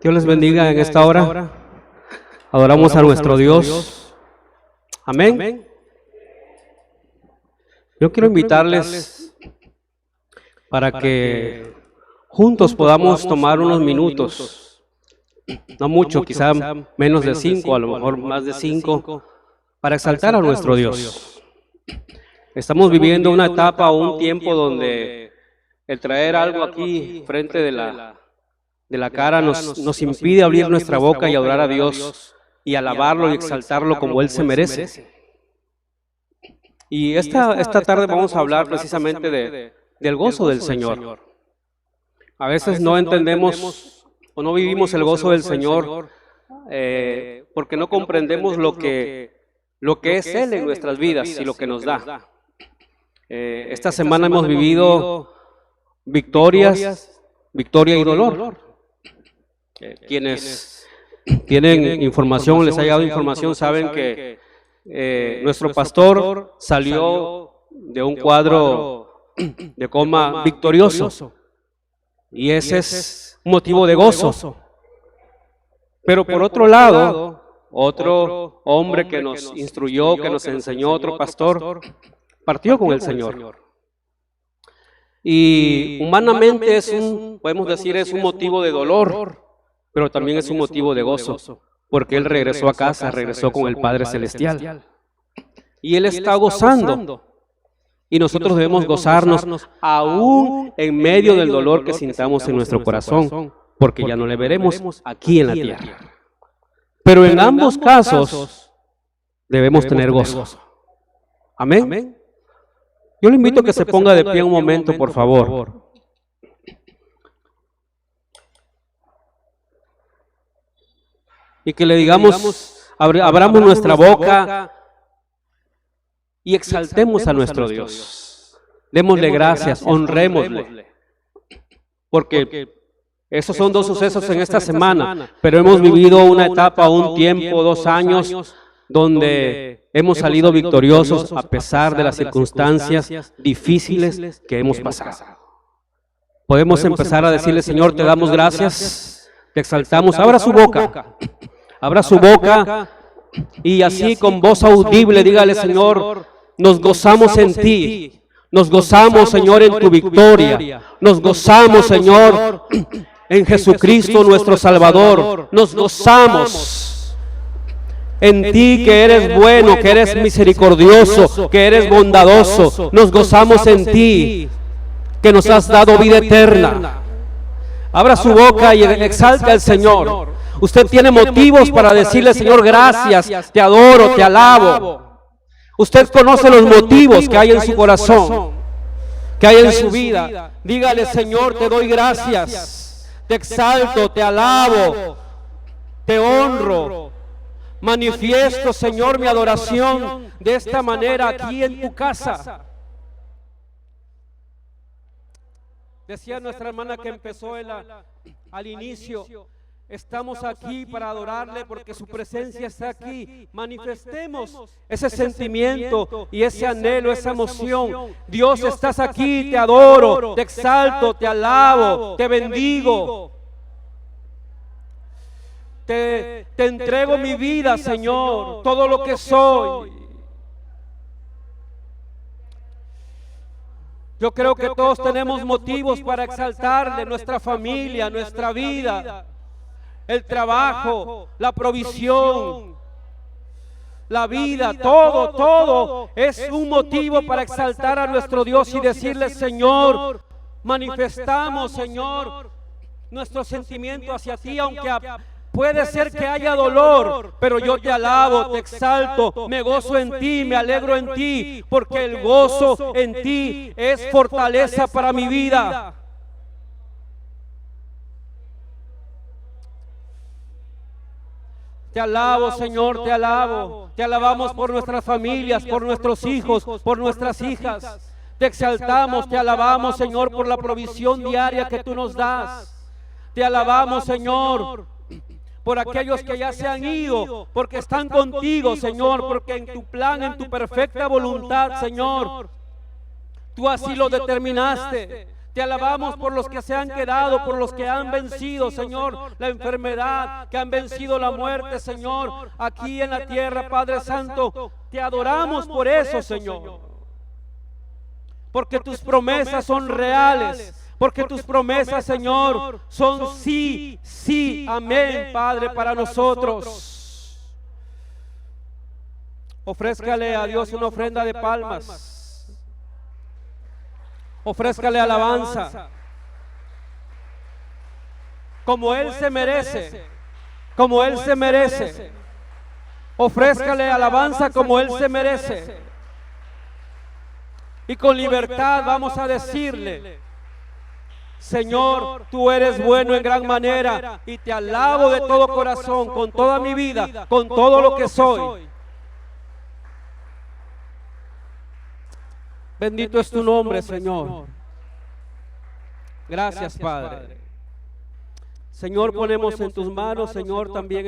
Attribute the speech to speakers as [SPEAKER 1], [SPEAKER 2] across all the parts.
[SPEAKER 1] Dios les bendiga en esta hora. Adoramos a nuestro Dios. Amén. Yo quiero invitarles para que juntos podamos tomar unos minutos, no mucho, quizá menos de 5, a lo mejor más de 5, para exaltar a nuestro Dios. Estamos viviendo una etapa, un tiempo donde el traer algo aquí frente de la cara nos impide abrir nuestra boca y adorar a Dios y alabarlo y exaltarlo como Él se merece. Y esta tarde vamos a hablar precisamente del gozo del Señor. A veces no entendemos o no vivimos el gozo del Señor porque no comprendemos lo que es Él en nuestras vidas y lo que nos da. Esta semana hemos vivido victoria y dolor. Quienes tienen información, les ha llegado información, saben que nuestro pastor salió de un cuadro de coma victorioso y ese es un motivo de gozo. Pero por otro lado, otro hombre que nos instruyó, que nos enseñó, otro pastor, partió con el Señor. Y humanamente podemos decir, es un motivo de dolor, pero también es un motivo de gozo, porque Él regresó a casa, regresó con el Padre Celestial. Y Él está gozando. Y nosotros debemos gozarnos aún en medio del dolor que sintamos en nuestro corazón, porque ya no le veremos aquí en la tierra. Pero en ambos casos debemos tener gozo. Amén. Yo le invito a que se ponga de pie un momento, por favor. Y que le digamos, abramos nuestra boca y exaltemos a nuestro Dios. Démosle gracias, honrémosle. Porque esos son dos sucesos en esta semana, pero hemos vivido una etapa, un tiempo, 2 años, donde hemos salido victoriosos a pesar de las circunstancias difíciles que hemos pasado. Podemos empezar a decirle, Señor, te damos gracias, te exaltamos. Abra su boca y así con voz audible dígale, Señor, nos gozamos en ti, nos gozamos, Señor, en tu victoria, nos gozamos, Señor, en Jesucristo nuestro Salvador, nos gozamos en ti que eres bueno, que eres misericordioso, que eres bondadoso. Nos gozamos en ti, que nos has dado vida eterna. Abra su boca y exalte al Señor. Usted tiene motivos para decirle, Señor, gracias, te adoro, te alabo. Usted conoce los motivos que hay en su corazón, que hay en su vida. Dígale, Señor, te doy gracias, te exalto, te alabo, te honro. Manifiesto, Señor, mi adoración de esta manera aquí en tu casa. Decía nuestra hermana que empezó al inicio, estamos aquí para adorarle porque su presencia está aquí. Manifestemos ese sentimiento y ese anhelo, esa emoción. Dios, estás aquí, te adoro, te exalto, te alabo, te bendigo. Te entrego mi vida, Señor, todo lo que soy. Yo creo que todos tenemos motivos para exaltarle, nuestra familia, nuestra vida, el trabajo, la provisión, la vida, todo es un motivo para exaltar a nuestro Dios y decirle, Señor, manifestamos, Señor, nuestro sentimiento hacia ti, aunque puede ser que haya dolor, pero yo te alabo, te exalto, me gozo en ti, me alegro en ti, porque el gozo en ti es fortaleza para mi vida. Te alabo, Señor, te alabo. Te alabamos por nuestras familias, por nuestros hijos, por nuestras hijas. Te exaltamos, te alabamos, Señor, por la provisión diaria que tú nos das. Te alabamos, Señor, por aquellos que ya se han ido, porque están contigo, Señor, porque en tu plan, en tu perfecta voluntad, Señor, tú así lo determinaste. Te alabamos por los que se han quedado, por los que han vencido, Señor, la enfermedad, que han vencido la muerte, Señor, aquí en la tierra, Padre Santo. Te adoramos por eso, Señor. Porque tus promesas son reales. Porque tus promesas, Señor, son sí, sí, amén, Padre, para nosotros. Ofrézcale a Dios una ofrenda de palmas. Ofrézcale alabanza, como Él se merece, como Él se merece. Ofrézcale alabanza como Él se merece. Y con libertad vamos a decirle: Señor, tú eres bueno en gran manera, y te alabo de todo corazón, con toda mi vida, con todo lo que soy. Bendito es tu nombre, Señor. Gracias, Padre. Señor, ponemos en tus manos, Señor, también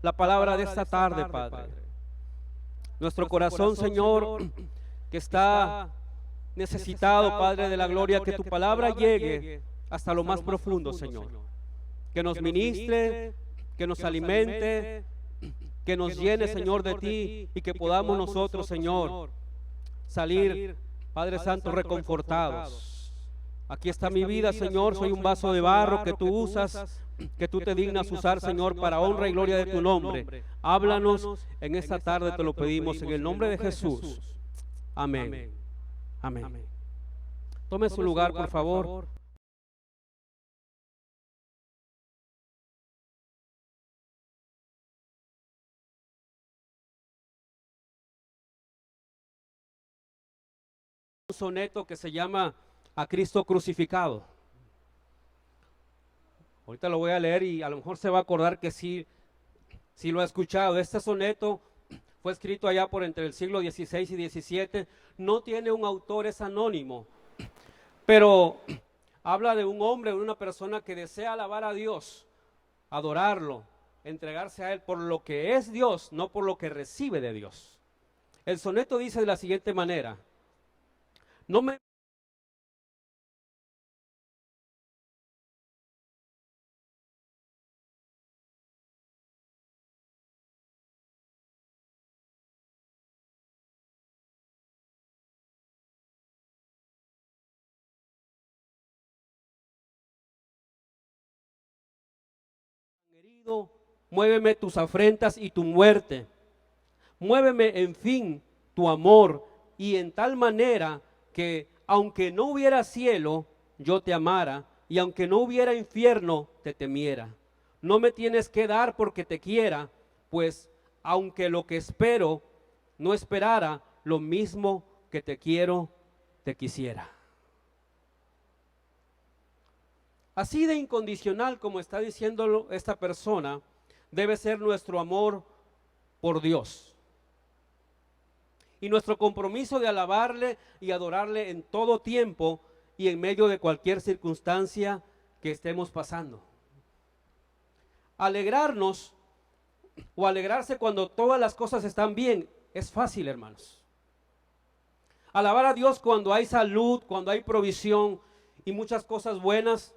[SPEAKER 1] la palabra de esta tarde, Padre. Nuestro corazón, Señor, que está necesitado, Padre de la gloria, que tu palabra llegue hasta lo más profundo, Señor. Que nos ministre, que nos alimente, que nos llene, Señor, de ti, y que podamos nosotros, Señor, salir, Padre Santo, reconfortados. Aquí está mi vida, Señor, soy un vaso de barro que tú usas, que tú te dignas usar, Señor, para honra y gloria de tu nombre. Háblanos en esta tarde, te lo pedimos en el nombre de Jesús. Amén. Amén. Tome su lugar, por favor. Un soneto que se llama A Cristo Crucificado. Ahorita lo voy a leer y a lo mejor se va a acordar que sí lo ha escuchado. Este soneto fue escrito allá por entre el siglo XVI y XVII. No tiene un autor, es anónimo, pero habla de un hombre, de una persona que desea alabar a Dios, adorarlo, entregarse a Él por lo que es Dios, no por lo que recibe de Dios. El soneto dice de la siguiente manera: no me herido, muéveme tus afrentas y tu muerte. Muéveme, en fin, tu amor, y en tal manera que, aunque no hubiera cielo, yo te amara, y aunque no hubiera infierno, te temiera. No me tienes que dar porque te quiera, pues aunque lo que espero no esperara, lo mismo que te quiero, te quisiera. Así de incondicional como está diciéndolo esta persona, debe ser nuestro amor por Dios. Y nuestro compromiso de alabarle y adorarle en todo tiempo y en medio de cualquier circunstancia que estemos pasando. Alegrarnos o alegrarse cuando todas las cosas están bien es fácil, hermanos. Alabar a Dios cuando hay salud, cuando hay provisión y muchas cosas buenas,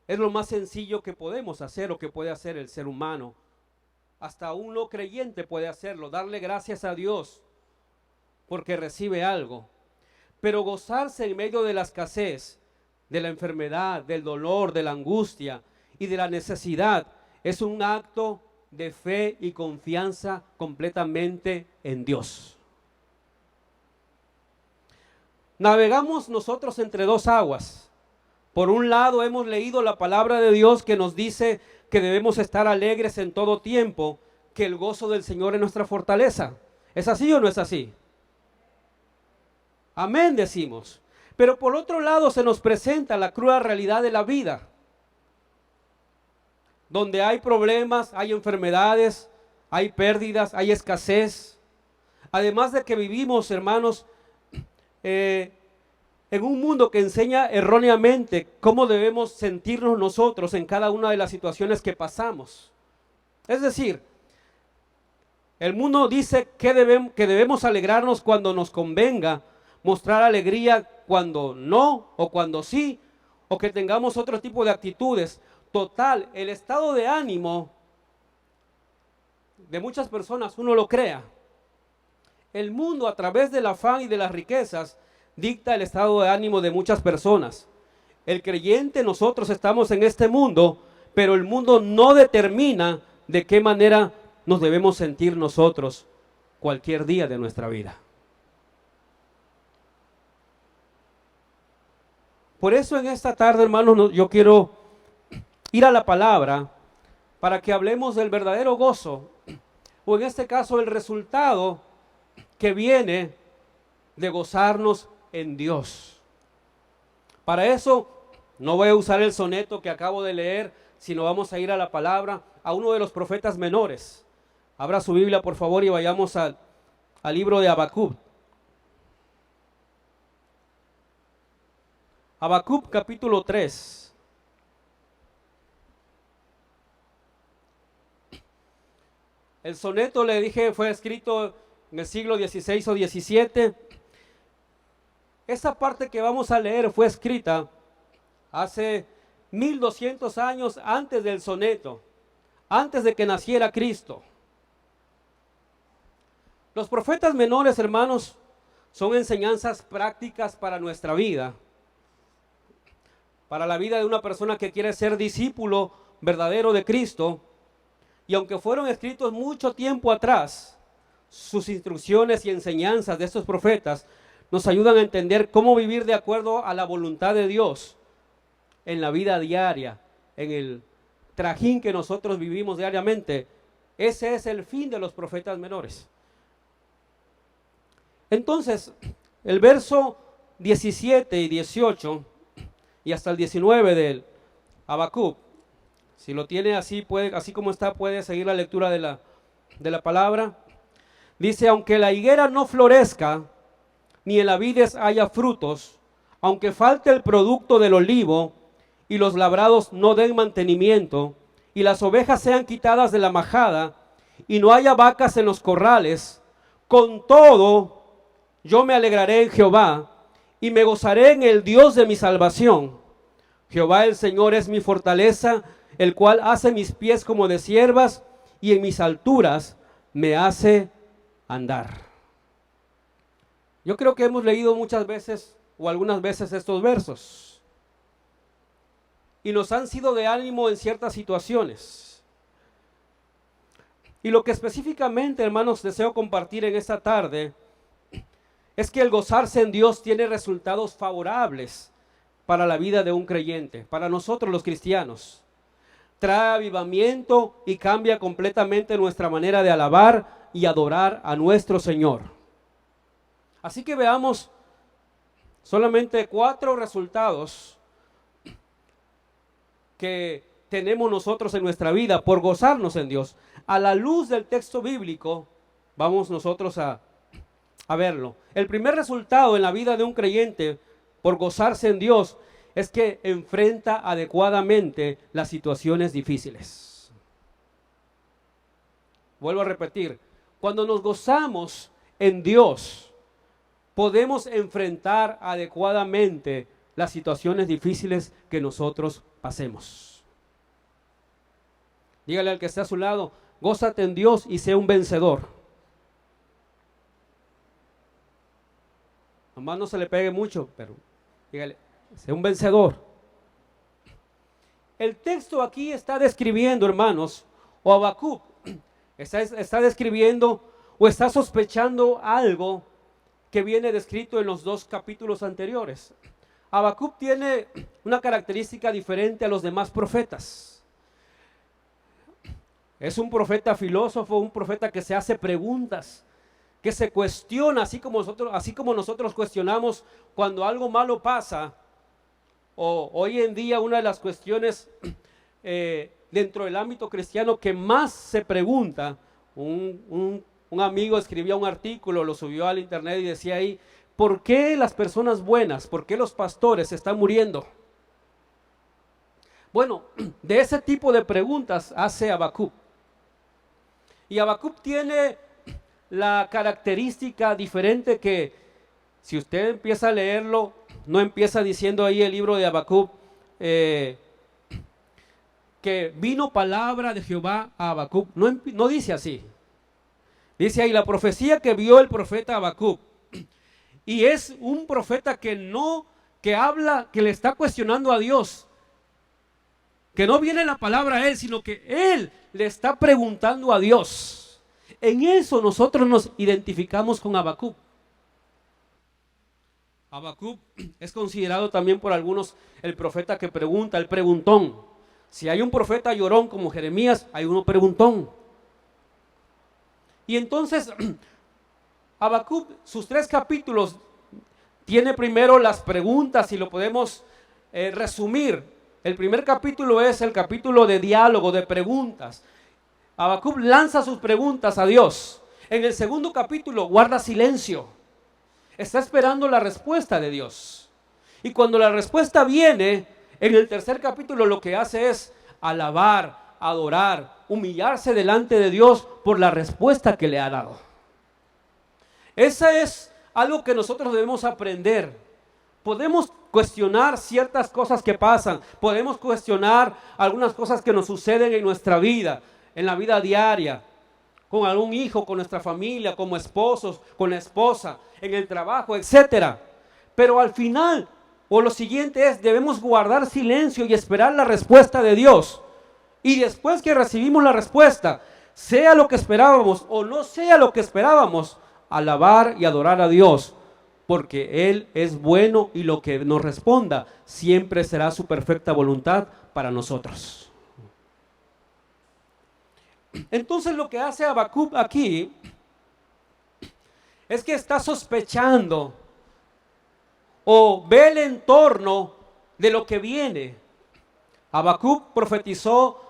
[SPEAKER 1] es lo más sencillo que podemos hacer o que puede hacer el ser humano. Hasta un no creyente puede hacerlo, darle gracias a Dios porque recibe algo. Pero gozarse en medio de la escasez, de la enfermedad, del dolor, de la angustia y de la necesidad, es un acto de fe y confianza completamente en Dios. Navegamos nosotros entre dos aguas. Por un lado, hemos leído la palabra de Dios que nos dice que debemos estar alegres en todo tiempo, que el gozo del Señor es nuestra fortaleza. ¿Es así o no es así? Amén, decimos. Pero por otro lado se nos presenta la cruda realidad de la vida, donde hay problemas, hay enfermedades, hay pérdidas, hay escasez. Además de que vivimos, hermanos, en un mundo que enseña erróneamente cómo debemos sentirnos nosotros en cada una de las situaciones que pasamos. Es decir, el mundo dice que debemos alegrarnos cuando nos convenga, mostrar alegría cuando no o cuando sí, o que tengamos otro tipo de actitudes. Total, el estado de ánimo de muchas personas, uno lo crea. El mundo, a través del afán y de las riquezas, dicta el estado de ánimo de muchas personas. El creyente, nosotros estamos en este mundo, pero el mundo no determina de qué manera nos debemos sentir nosotros cualquier día de nuestra vida. Por eso en esta tarde, hermanos, yo quiero ir a la palabra para que hablemos del verdadero gozo, o en este caso el resultado que viene de gozarnos en Dios. Para eso no voy a usar el soneto que acabo de leer, sino vamos a ir a la palabra, a uno de los profetas menores. Abra su Biblia, por favor, y vayamos al libro de Habacuc. Habacuc capítulo 3. El soneto, le dije, fue escrito en el siglo XVI o XVII. Esa parte que vamos a leer fue escrita hace 1200 años antes del soneto, antes de que naciera Cristo. Los profetas menores, hermanos, son enseñanzas prácticas para nuestra vida, para la vida de una persona que quiere ser discípulo verdadero de Cristo. Y aunque fueron escritos mucho tiempo atrás, sus instrucciones y enseñanzas de estos profetas nos ayudan a entender cómo vivir de acuerdo a la voluntad de Dios en la vida diaria, en el trajín que nosotros vivimos diariamente. Ese es el fin de los profetas menores. Entonces, el verso 17 y 18 y hasta el 19 del Habacuc, si lo tiene así, así como está, puede seguir la lectura de la palabra. Dice: aunque la higuera no florezca, ni en la vides haya frutos, aunque falte el producto del olivo, y los labrados no den mantenimiento, y las ovejas sean quitadas de la majada, y no haya vacas en los corrales, con todo yo me alegraré en Jehová, y me gozaré en el Dios de mi salvación. Jehová el Señor es mi fortaleza, el cual hace mis pies como de ciervas, y en mis alturas me hace andar. Yo creo que hemos leído muchas veces o algunas veces estos versos y nos han sido de ánimo en ciertas situaciones. Y lo que específicamente, hermanos, deseo compartir en esta tarde es que el gozarse en Dios tiene resultados favorables para la vida de un creyente, para nosotros los cristianos. Trae avivamiento y cambia completamente nuestra manera de alabar y adorar a nuestro Señor. Así que veamos solamente 4 resultados que tenemos nosotros en nuestra vida por gozarnos en Dios. A la luz del texto bíblico, vamos nosotros a verlo. El primer resultado en la vida de un creyente por gozarse en Dios es que enfrenta adecuadamente las situaciones difíciles. Vuelvo a repetir, cuando nos gozamos en Dios, podemos enfrentar adecuadamente las situaciones difíciles que nosotros pasemos. Dígale al que está a su lado: gózate en Dios y sé un vencedor. Nomás no se le pegue mucho, pero dígale: sé un vencedor. El texto aquí está describiendo, hermanos, o Habacuc está describiendo o está sospechando algo que viene descrito en los 2 capítulos anteriores. Habacuc tiene una característica diferente a los demás profetas. Es un profeta filósofo, un profeta que se hace preguntas, que se cuestiona, así como nosotros cuestionamos cuando algo malo pasa. O hoy en día una de las cuestiones dentro del ámbito cristiano que más se pregunta, un amigo escribía un artículo, lo subió al internet y decía ahí: ¿por qué las personas buenas, por qué los pastores se están muriendo? Bueno, de ese tipo de preguntas hace Habacuc. Y Habacuc tiene la característica diferente que, si usted empieza a leerlo, no empieza diciendo ahí el libro de Habacuc: que vino palabra de Jehová a Habacuc. No dice así. Dice ahí la profecía que vio el profeta Habacuc. Y es un profeta que habla, que le está cuestionando a Dios. Que no viene la palabra a él, sino que él le está preguntando a Dios. En eso nosotros nos identificamos con Habacuc. Habacuc es considerado también por algunos el profeta que pregunta, el preguntón. Si hay un profeta llorón como Jeremías, hay uno preguntón. Y entonces, Habacuc, sus 3 capítulos, tiene primero las preguntas y lo podemos resumir. El primer capítulo es el capítulo de diálogo, de preguntas. Habacuc lanza sus preguntas a Dios. En el segundo capítulo guarda silencio. Está esperando la respuesta de Dios. Y cuando la respuesta viene, en el tercer capítulo lo que hace es alabar, adorar, humillarse delante de Dios por la respuesta que le ha dado. Esa es algo que nosotros debemos aprender. Podemos cuestionar ciertas cosas que pasan, podemos cuestionar algunas cosas que nos suceden en nuestra vida, en la vida diaria, con algún hijo, con nuestra familia, como esposos, con la esposa, en el trabajo, etcétera. Pero al final, o lo siguiente es, debemos guardar silencio y esperar la respuesta de Dios. Y después que recibimos la respuesta, sea lo que esperábamos o no sea lo que esperábamos, alabar y adorar a Dios, porque Él es bueno y lo que nos responda siempre será su perfecta voluntad para nosotros. Entonces lo que hace Habacuc aquí es que está sospechando o ve el entorno de lo que viene. Habacuc profetizó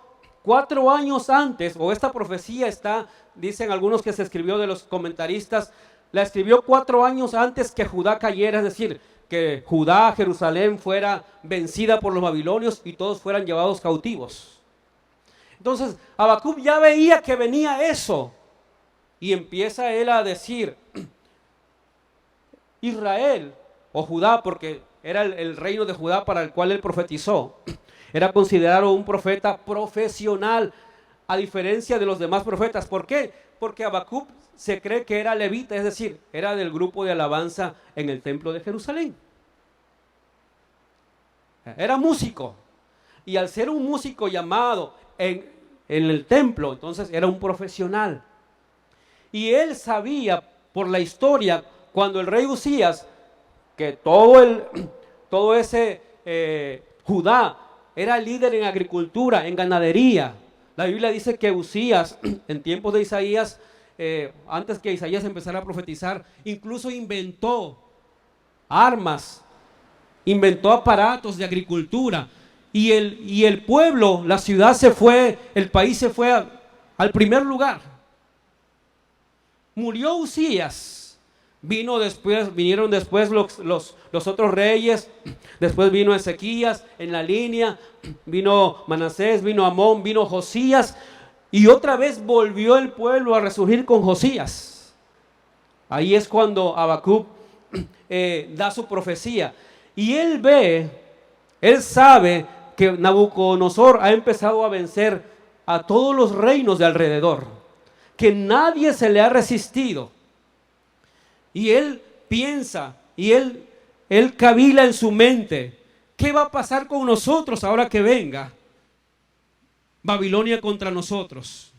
[SPEAKER 1] 4 años antes, o esta profecía está, dicen algunos que se escribió de los comentaristas, la escribió 4 años antes que Judá cayera, es decir, que Judá, Jerusalén fuera vencida por los babilonios y todos fueran llevados cautivos. Entonces, Habacuc ya veía que venía eso y empieza él a decir, Israel o Judá, porque era el reino de Judá para el cual él profetizó, era considerado un profeta profesional, a diferencia de los demás profetas. ¿Por qué? Porque Habacuc se cree que era levita, es decir, era del grupo de alabanza en el templo de Jerusalén. Era músico. Y al ser un músico llamado en el templo, entonces era un profesional. Y él sabía por la historia, cuando el rey Usías, que todo ese Judá era líder en agricultura, en ganadería. La Biblia dice que Usías, en tiempos de Isaías, antes que Isaías empezara a profetizar, incluso inventó armas, inventó aparatos de agricultura. Y el pueblo, la ciudad se fue, el país se fue al primer lugar. Murió Usías. Vinieron después los otros reyes, después vino Ezequías en la línea, vino Manasés, vino Amón, vino Josías, y otra vez volvió el pueblo a resurgir con Josías. Ahí es cuando Habacuc da su profecía, y él sabe que Nabucodonosor ha empezado a vencer a todos los reinos de alrededor, que nadie se le ha resistido. Y él piensa, y él cavila en su mente, ¿qué va a pasar con nosotros ahora que venga Babilonia contra nosotros?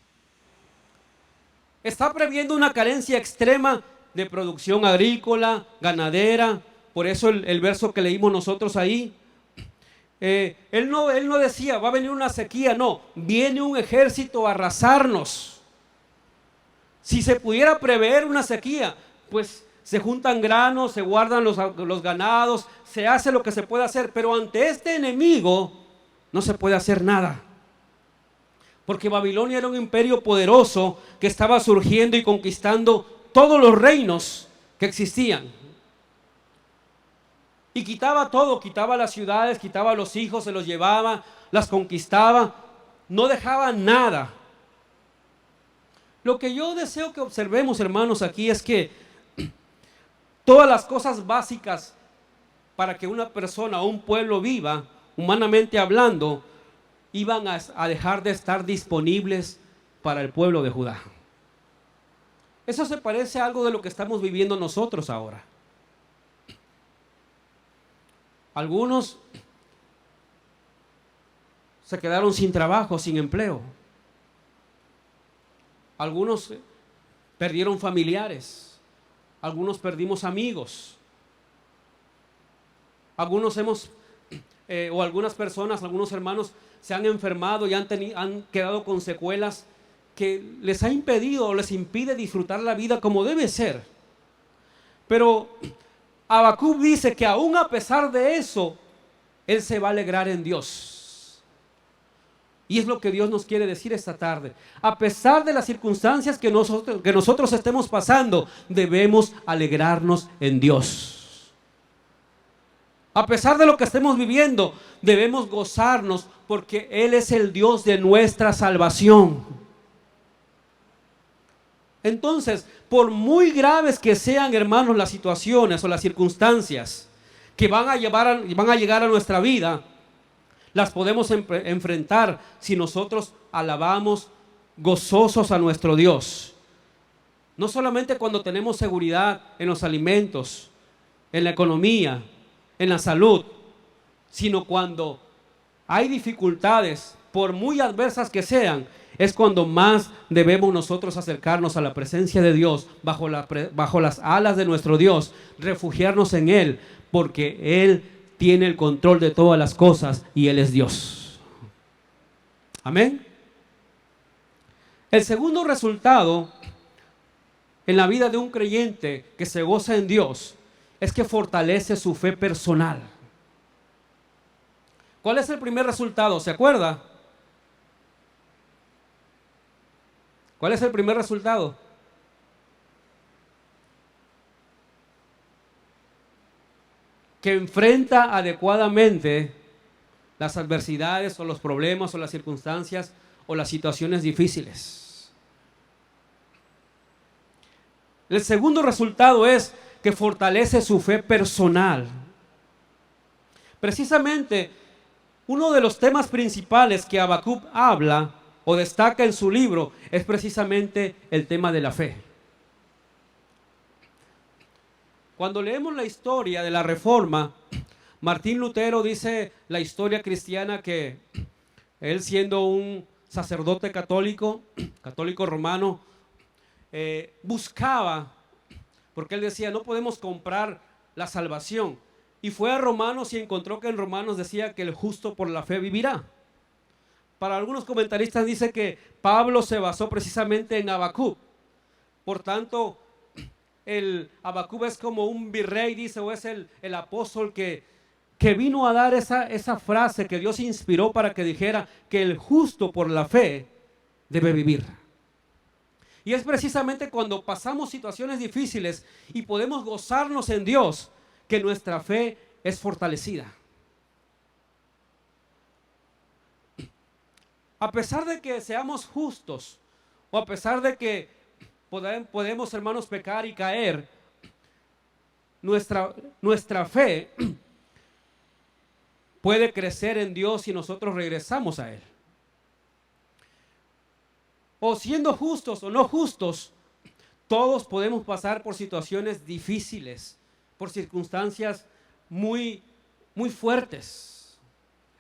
[SPEAKER 1] Está previendo una carencia extrema de producción agrícola, ganadera, por eso el verso que leímos nosotros ahí. Él no decía, va a venir una sequía, no, viene un ejército a arrasarnos. Si se pudiera prever una sequía, pues se juntan granos, se guardan los ganados, se hace lo que se puede hacer, pero ante este enemigo no se puede hacer nada. Porque Babilonia era un imperio poderoso que estaba surgiendo y conquistando todos los reinos que existían. Y quitaba todo, quitaba las ciudades, quitaba a los hijos, se los llevaba, las conquistaba, no dejaba nada. Lo que yo deseo que observemos, hermanos, aquí es que todas las cosas básicas para que una persona o un pueblo viva humanamente hablando, iban a dejar de estar disponibles para el pueblo de Judá. Eso se parece a algo de lo que estamos viviendo nosotros ahora. Algunos se quedaron sin trabajo, sin empleo. Algunos perdieron familiares. Algunos perdimos amigos. Algunos o algunas personas, algunos hermanos se han enfermado y han quedado con secuelas que les ha impedido o les impide disfrutar la vida como debe ser. Pero Habacuc dice que aún a pesar de eso, él se va a alegrar en Dios. Y es lo que Dios nos quiere decir esta tarde. A pesar de las circunstancias que nosotros estemos pasando, debemos alegrarnos en Dios. A pesar de lo que estemos viviendo, debemos gozarnos porque Él es el Dios de nuestra salvación. Entonces, por muy graves que sean, hermanos, las situaciones o las circunstancias que van a llegar a nuestra vida, las podemos enfrentar si nosotros alabamos gozosos a nuestro Dios. No solamente cuando tenemos seguridad en los alimentos, en la economía, en la salud, sino cuando hay dificultades, por muy adversas que sean, es cuando más debemos nosotros acercarnos a la presencia de Dios, bajo las alas de nuestro Dios, refugiarnos en Él, porque Él tiene el control de todas las cosas y Él es Dios. Amén. El segundo resultado en la vida de un creyente que se goza en Dios es que fortalece su fe personal. ¿Cuál es el primer resultado? ¿Se acuerda? ¿Cuál es el primer resultado? Que enfrenta adecuadamente las adversidades o los problemas o las circunstancias o las situaciones difíciles. El segundo resultado es que fortalece su fe personal. Precisamente, uno de los temas principales que Habacuc habla o destaca en su libro es precisamente el tema de la fe. Cuando leemos la historia de la Reforma, Martín Lutero dice la historia cristiana que él, siendo un sacerdote católico romano, buscaba, porque él decía, no podemos comprar la salvación. Y fue a Romanos y encontró que en Romanos decía que el justo por la fe vivirá. Para algunos comentaristas dice que Pablo se basó precisamente en Habacuc. Por tanto, el Habacuc es como un virrey, dice, o es el apóstol que vino a dar esa frase que Dios inspiró para que dijera que el justo por la fe debe vivir. Y es precisamente cuando pasamos situaciones difíciles y podemos gozarnos en Dios que nuestra fe es fortalecida. A pesar de que seamos justos, o a pesar de que podemos, hermanos, pecar y caer, nuestra fe puede crecer en Dios si nosotros regresamos a Él. O siendo justos o no justos, todos podemos pasar por situaciones difíciles, por circunstancias muy, muy fuertes.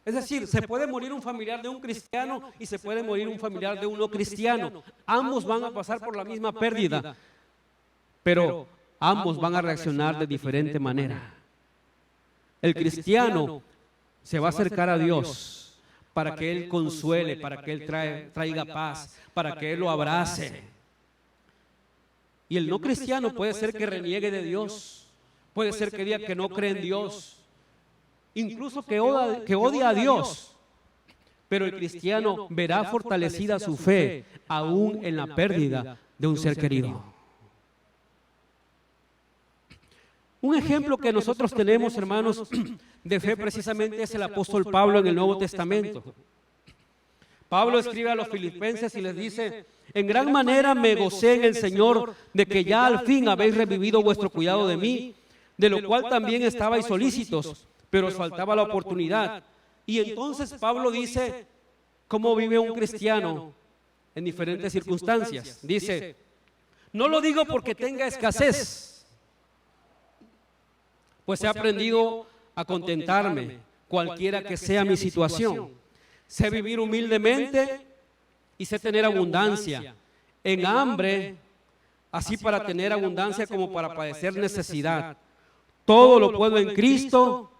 [SPEAKER 1] Es decir, se puede morir un familiar de un cristiano y se puede morir un familiar de un no cristiano. Ambos van a pasar por la misma pérdida, pero ambos van a reaccionar de diferente manera. El cristiano se va a acercar a Dios para que Él consuele, para que Él traiga paz, para que Él lo abrace. Y el no cristiano puede ser que reniegue de Dios, puede ser que diga que no cree en Dios, incluso que odia a Dios, pero el cristiano verá fortalecida su fe aún en la pérdida de un ser querido. Un ejemplo que nosotros tenemos, hermanos, de fe precisamente es el apóstol Pablo en el Nuevo Testamento. Pablo escribe a los filipenses y les dice: en gran manera me gocé en el Señor de que ya al fin habéis revivido vuestro cuidado de mí, de lo cual también estabais solícitos, pero os faltaba la oportunidad. Y entonces Pablo dice cómo vive un cristiano en diferentes circunstancias. Dice, no lo digo porque tenga escasez, pues he aprendido a contentarme, cualquiera que sea mi situación. Sé vivir humildemente y sé tener abundancia. En hambre, así para tener abundancia como para padecer necesidad. Todo lo puedo en Cristo,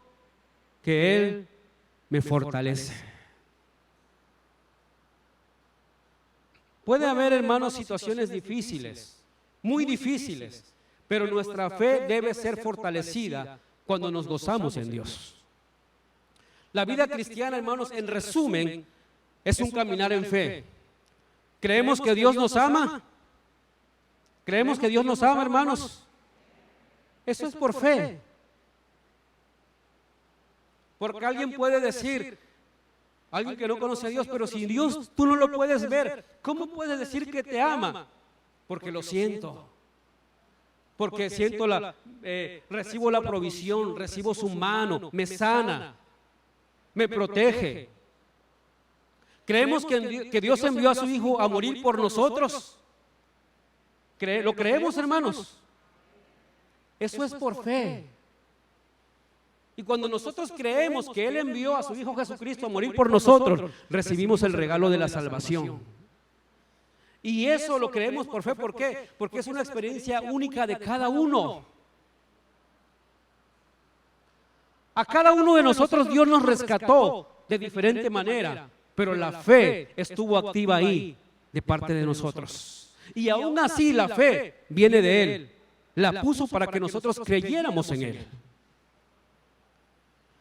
[SPEAKER 1] que Él me fortalece. Puede haber, hermanos, situaciones difíciles, muy difíciles, pero nuestra fe debe ser fortalecida cuando nos gozamos en Dios. La vida cristiana, hermanos, en resumen, es un caminar en fe. ¿Creemos que Dios nos ama? ¿Creemos que Dios nos ama, hermanos? Eso es por fe. Porque alguien puede decir, alguien que no conoce a Dios, pero si Dios tú no lo puedes ver, ¿cómo puedes decir que te ama? Porque lo siento. Porque siento recibo la provisión, recibo su mano, me sana, me protege. ¿Creemos que Dios envió a su Hijo a morir por nosotros? ¿Lo creemos, hermanos? Eso es por fe. Y cuando nosotros creemos que Él envió a su Hijo Jesucristo a morir por nosotros, recibimos el regalo de la salvación. Y eso lo creemos por fe. ¿Por qué? Porque es una experiencia única de cada uno. A cada uno de nosotros Dios nos rescató de diferente manera, pero la fe estuvo activa ahí de parte de nosotros. Y aún así la fe viene de Él. La puso para que nosotros creyéramos en Él.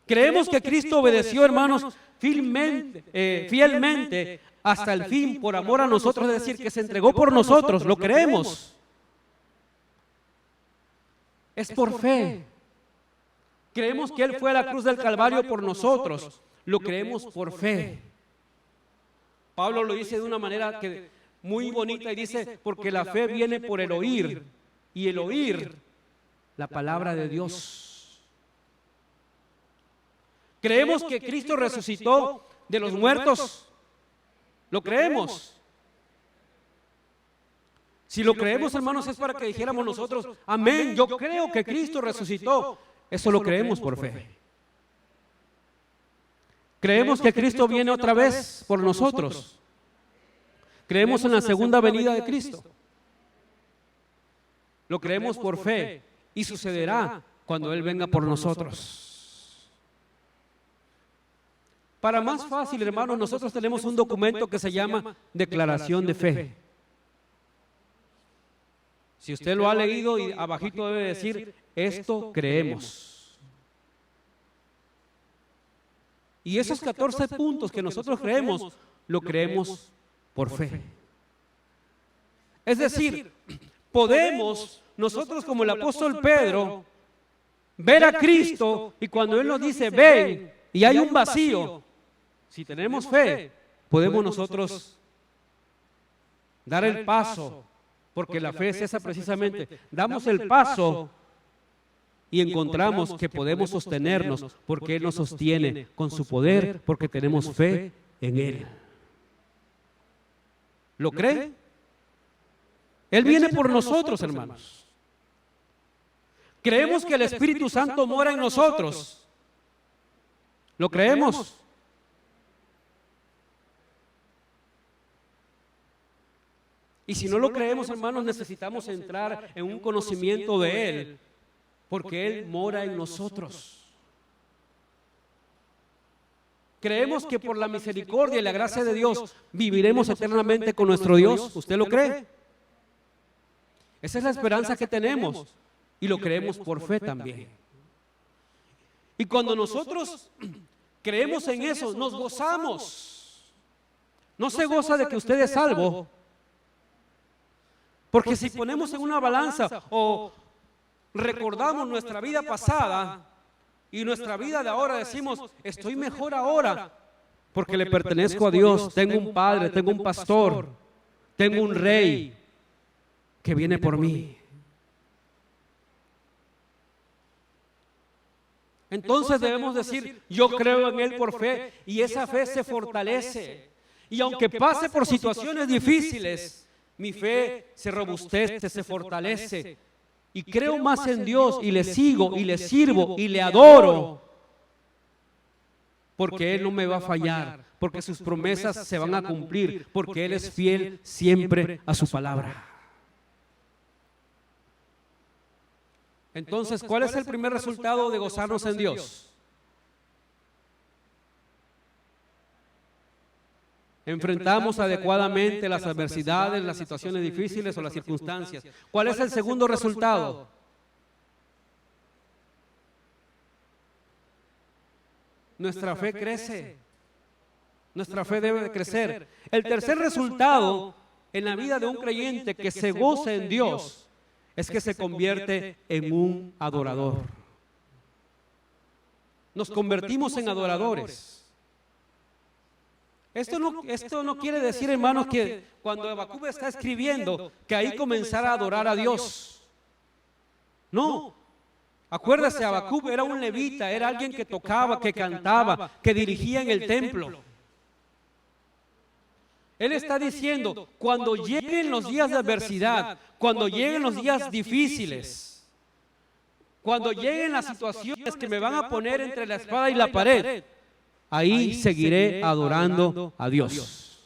[SPEAKER 1] Creemos que Cristo obedeció, hermanos, fielmente hasta el fin por amor a nosotros, es decir, que se entregó por nosotros, lo creemos. Es por fe. Creemos que Él fue a la cruz del Calvario por nosotros, lo creemos por fe. Pablo lo dice de una manera muy bonita y dice, porque la fe viene por el oír, y el oír la palabra de Dios. ¿Creemos que Cristo resucitó de los muertos? ¿Lo creemos? Si lo creemos, hermanos, es para que dijéramos nosotros, amén, yo creo que Cristo resucitó. Eso lo creemos por fe. ¿Creemos que Cristo viene otra vez por nosotros? ¿Creemos en la segunda venida de Cristo? Lo creemos por fe y sucederá cuando Él venga por nosotros. Para más fácil, hermanos, nosotros tenemos un documento que se llama Declaración de Fe. Si usted lo ha leído, y abajito debe decir, esto creemos. Y esos 14 puntos que nosotros creemos, lo creemos por fe. Es decir, podemos nosotros, como el apóstol Pedro, ver a Cristo, y cuando Él nos dice, ven, y hay un vacío, si tenemos fe, podemos nosotros dar el paso, porque la fe es esa precisamente. Damos el paso y encontramos que podemos sostenernos, porque Él nos sostiene con su poder, porque tenemos fe en Él. ¿Lo cree? Él viene por nosotros, hermanos. Creemos que el Espíritu Santo mora en nosotros. ¿Lo creemos? Y si no lo creemos, hermanos, necesitamos entrar en un conocimiento de Él, porque Él mora en nosotros. Creemos que por la misericordia y la gracia de Dios viviremos eternamente con nuestro Dios. ¿Usted lo cree? Esa es la esperanza que tenemos y lo creemos por fe también. Y cuando nosotros creemos en eso, nos gozamos. No se goza de que usted es salvo, porque si ponemos en una balanza o recordamos nuestra vida pasada y nuestra vida de ahora, decimos, estoy mejor ahora porque le pertenezco a Dios, tengo un padre, tengo un pastor, tengo un rey que viene por mí. Entonces debemos decir, yo creo en Él por fe, y esa fe se fortalece. Y aunque pase por situaciones difíciles, mi fe se robustece, se fortalece. Y creo más en Dios, y le sigo, y le sirvo, y le adoro. Porque Él no me va a fallar, porque sus promesas se van a cumplir, porque Él es fiel siempre a su palabra. Entonces, ¿cuál es el primer resultado de gozarnos en Dios? Enfrentamos adecuadamente las adversidades, las situaciones difíciles o las circunstancias. ¿Cuál es el segundo resultado? Nuestra fe crece. Nuestra fe debe de crecer. El tercer resultado en la vida de un creyente que se goza en Dios es que se convierte en un adorador. Nos convertimos en adoradores. Esto no quiere decir, hermanos, que cuando Habacuc está escribiendo, que ahí comenzara a adorar a Dios. No. Acuérdese, Habacuc era un levita, era alguien que tocaba, que cantaba, que dirigía en el templo. Él está diciendo, cuando lleguen los días de adversidad, cuando lleguen los días difíciles, cuando lleguen las situaciones que me van a poner entre la espada y la pared, ahí seguiré adorando a Dios.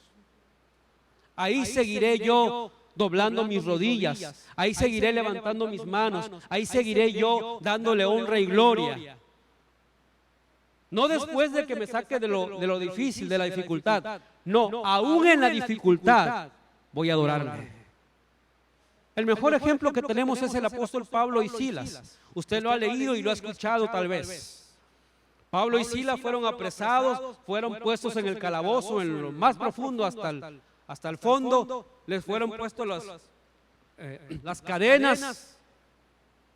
[SPEAKER 1] Ahí seguiré yo doblando mis rodillas, ahí seguiré levantando mis manos, ahí seguiré yo dándole honra y gloria. No después de que me saque de lo difícil, de la dificultad. No, aún en la dificultad voy a adorarle. El mejor ejemplo que tenemos es el apóstol Pablo y Silas. Usted lo ha leído y lo ha escuchado tal vez. Pablo y Silas fueron apresados, fueron puestos en el calabozo, en lo más profundo hasta el fondo. Les fueron puestos las cadenas.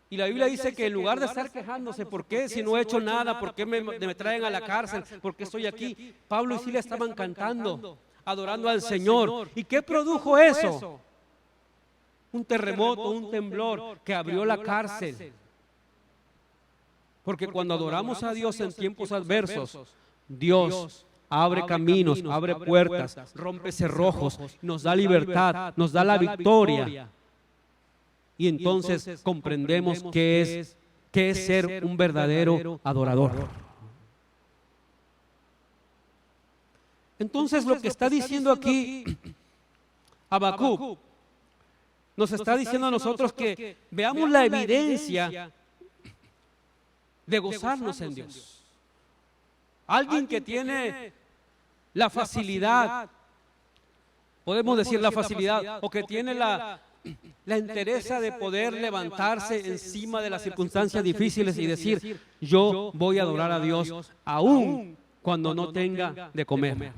[SPEAKER 1] Y la Biblia dice que en lugar de estar quejándose, ¿por qué si no he hecho nada? ¿Por qué me traen a la cárcel? ¿Por qué estoy aquí? Pablo y Silas estaban cantando, adorando al Señor. ¿Y qué produjo eso? Un terremoto, un temblor que abrió la cárcel. Porque cuando adoramos a Dios en tiempos adversos, Dios abre caminos, abre puertas, rompe cerrojos, nos da libertad, nos da la victoria. Y entonces comprendemos qué es ser un verdadero adorador. Entonces lo que está diciendo aquí Habacuc, nos está diciendo a nosotros que veamos la evidencia de gozarnos en Dios. Alguien que tiene la facilidad, podemos decir la facilidad, o que tiene la entereza de poder levantarse encima de las circunstancias difíciles y decir, yo voy a adorar a Dios aún cuando no tenga de comer.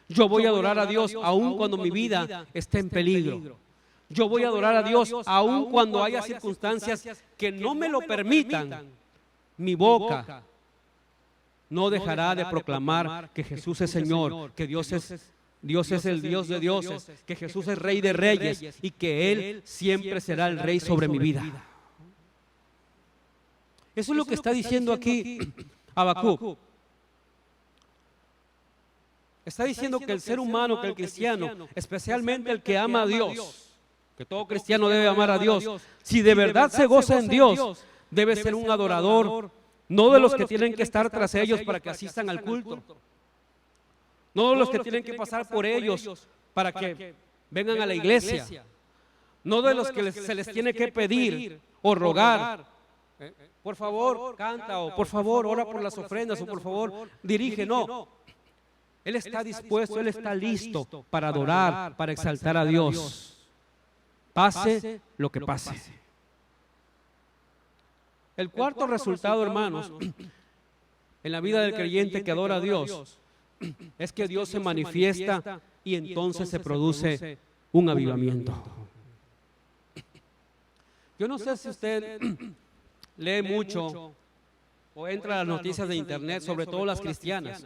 [SPEAKER 1] Yo voy a adorar a Dios aún cuando mi vida esté en peligro. Yo voy a adorar a Dios aún cuando haya circunstancias que no me lo permitan. Mi boca no dejará de proclamar que Jesús es Señor, que Dios es el Dios de dioses, que Jesús es Rey de reyes y que Él siempre será el Rey sobre mi vida. Eso es lo que está diciendo aquí Habacuc. Está diciendo que el ser humano, que el cristiano, especialmente el que ama a Dios, que todo cristiano debe amar a Dios, si de verdad se goza en Dios, debe ser un adorador, no de los que tienen que estar tras ellos para que asistan al culto, no de los que tienen que pasar por ellos para que vengan a la iglesia, no de los que se les tiene que pedir o rogar, por favor canta, o por favor ora por las ofrendas, o por favor dirige, no. Él está dispuesto, Él está listo para adorar, para exaltar a Dios, pase lo que pase. El cuarto resultado, hermanos, en la vida del creyente que adora a Dios, es que Dios se manifiesta y entonces se produce un avivamiento. Yo no sé si usted lee mucho o entra a las noticias de internet, sobre todo las cristianas,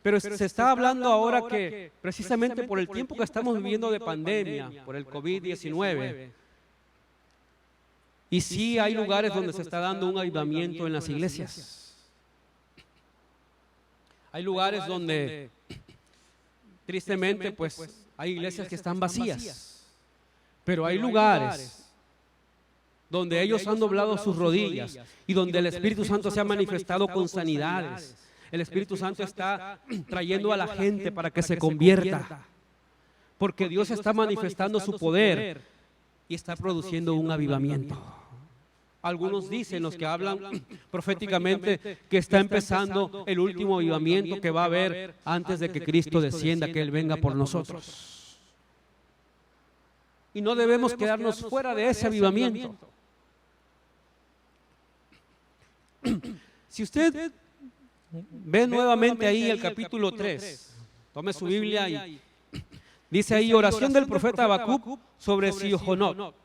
[SPEAKER 1] pero se está hablando ahora que precisamente por el tiempo que estamos viviendo de pandemia, por el COVID-19, Y sí hay lugares donde se está dando un avivamiento en las iglesias. Hay lugares donde, tristemente, pues hay iglesias que están vacías. Pero hay lugares donde ellos han doblado sus rodillas y donde el Espíritu Santo se ha manifestado con sanidades. El Espíritu Santo está trayendo a la gente para que se convierta, porque Dios está manifestando su poder y está produciendo un avivamiento. Algunos dicen, los que hablan proféticamente, que está empezando el último avivamiento que va a haber antes de que Cristo descienda, que Él venga por nosotros. Y no debemos quedarnos fuera de ese avivamiento. Si usted ve nuevamente ahí el capítulo 3, tome su Biblia y dice ahí, oración del profeta Habacuc sobre Siojonot.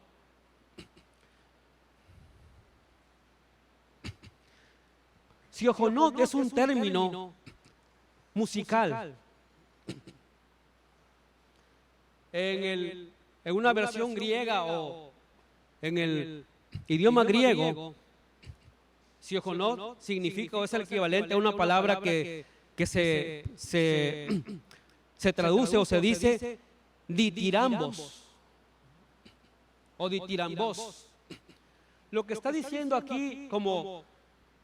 [SPEAKER 1] Siojonot es un término musical. En una versión griega o en el idioma griego, Siojonot significa o es el equivalente a una palabra que se traduce o se dice ditirambos o ditirambos. Lo que está diciendo aquí, como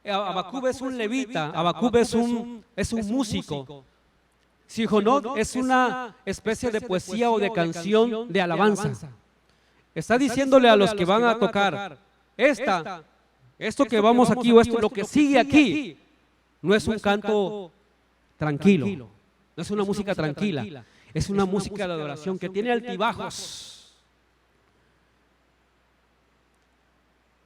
[SPEAKER 1] Habacuc es un levita, Habacuc es un músico, Siojonot es una especie de poesía o de canción de alabanza. Está diciéndole a los que van a tocar, esto que vamos aquí o esto, lo que sigue aquí, no es un canto tranquilo, no es una música tranquila, es una música de adoración que tiene altibajos.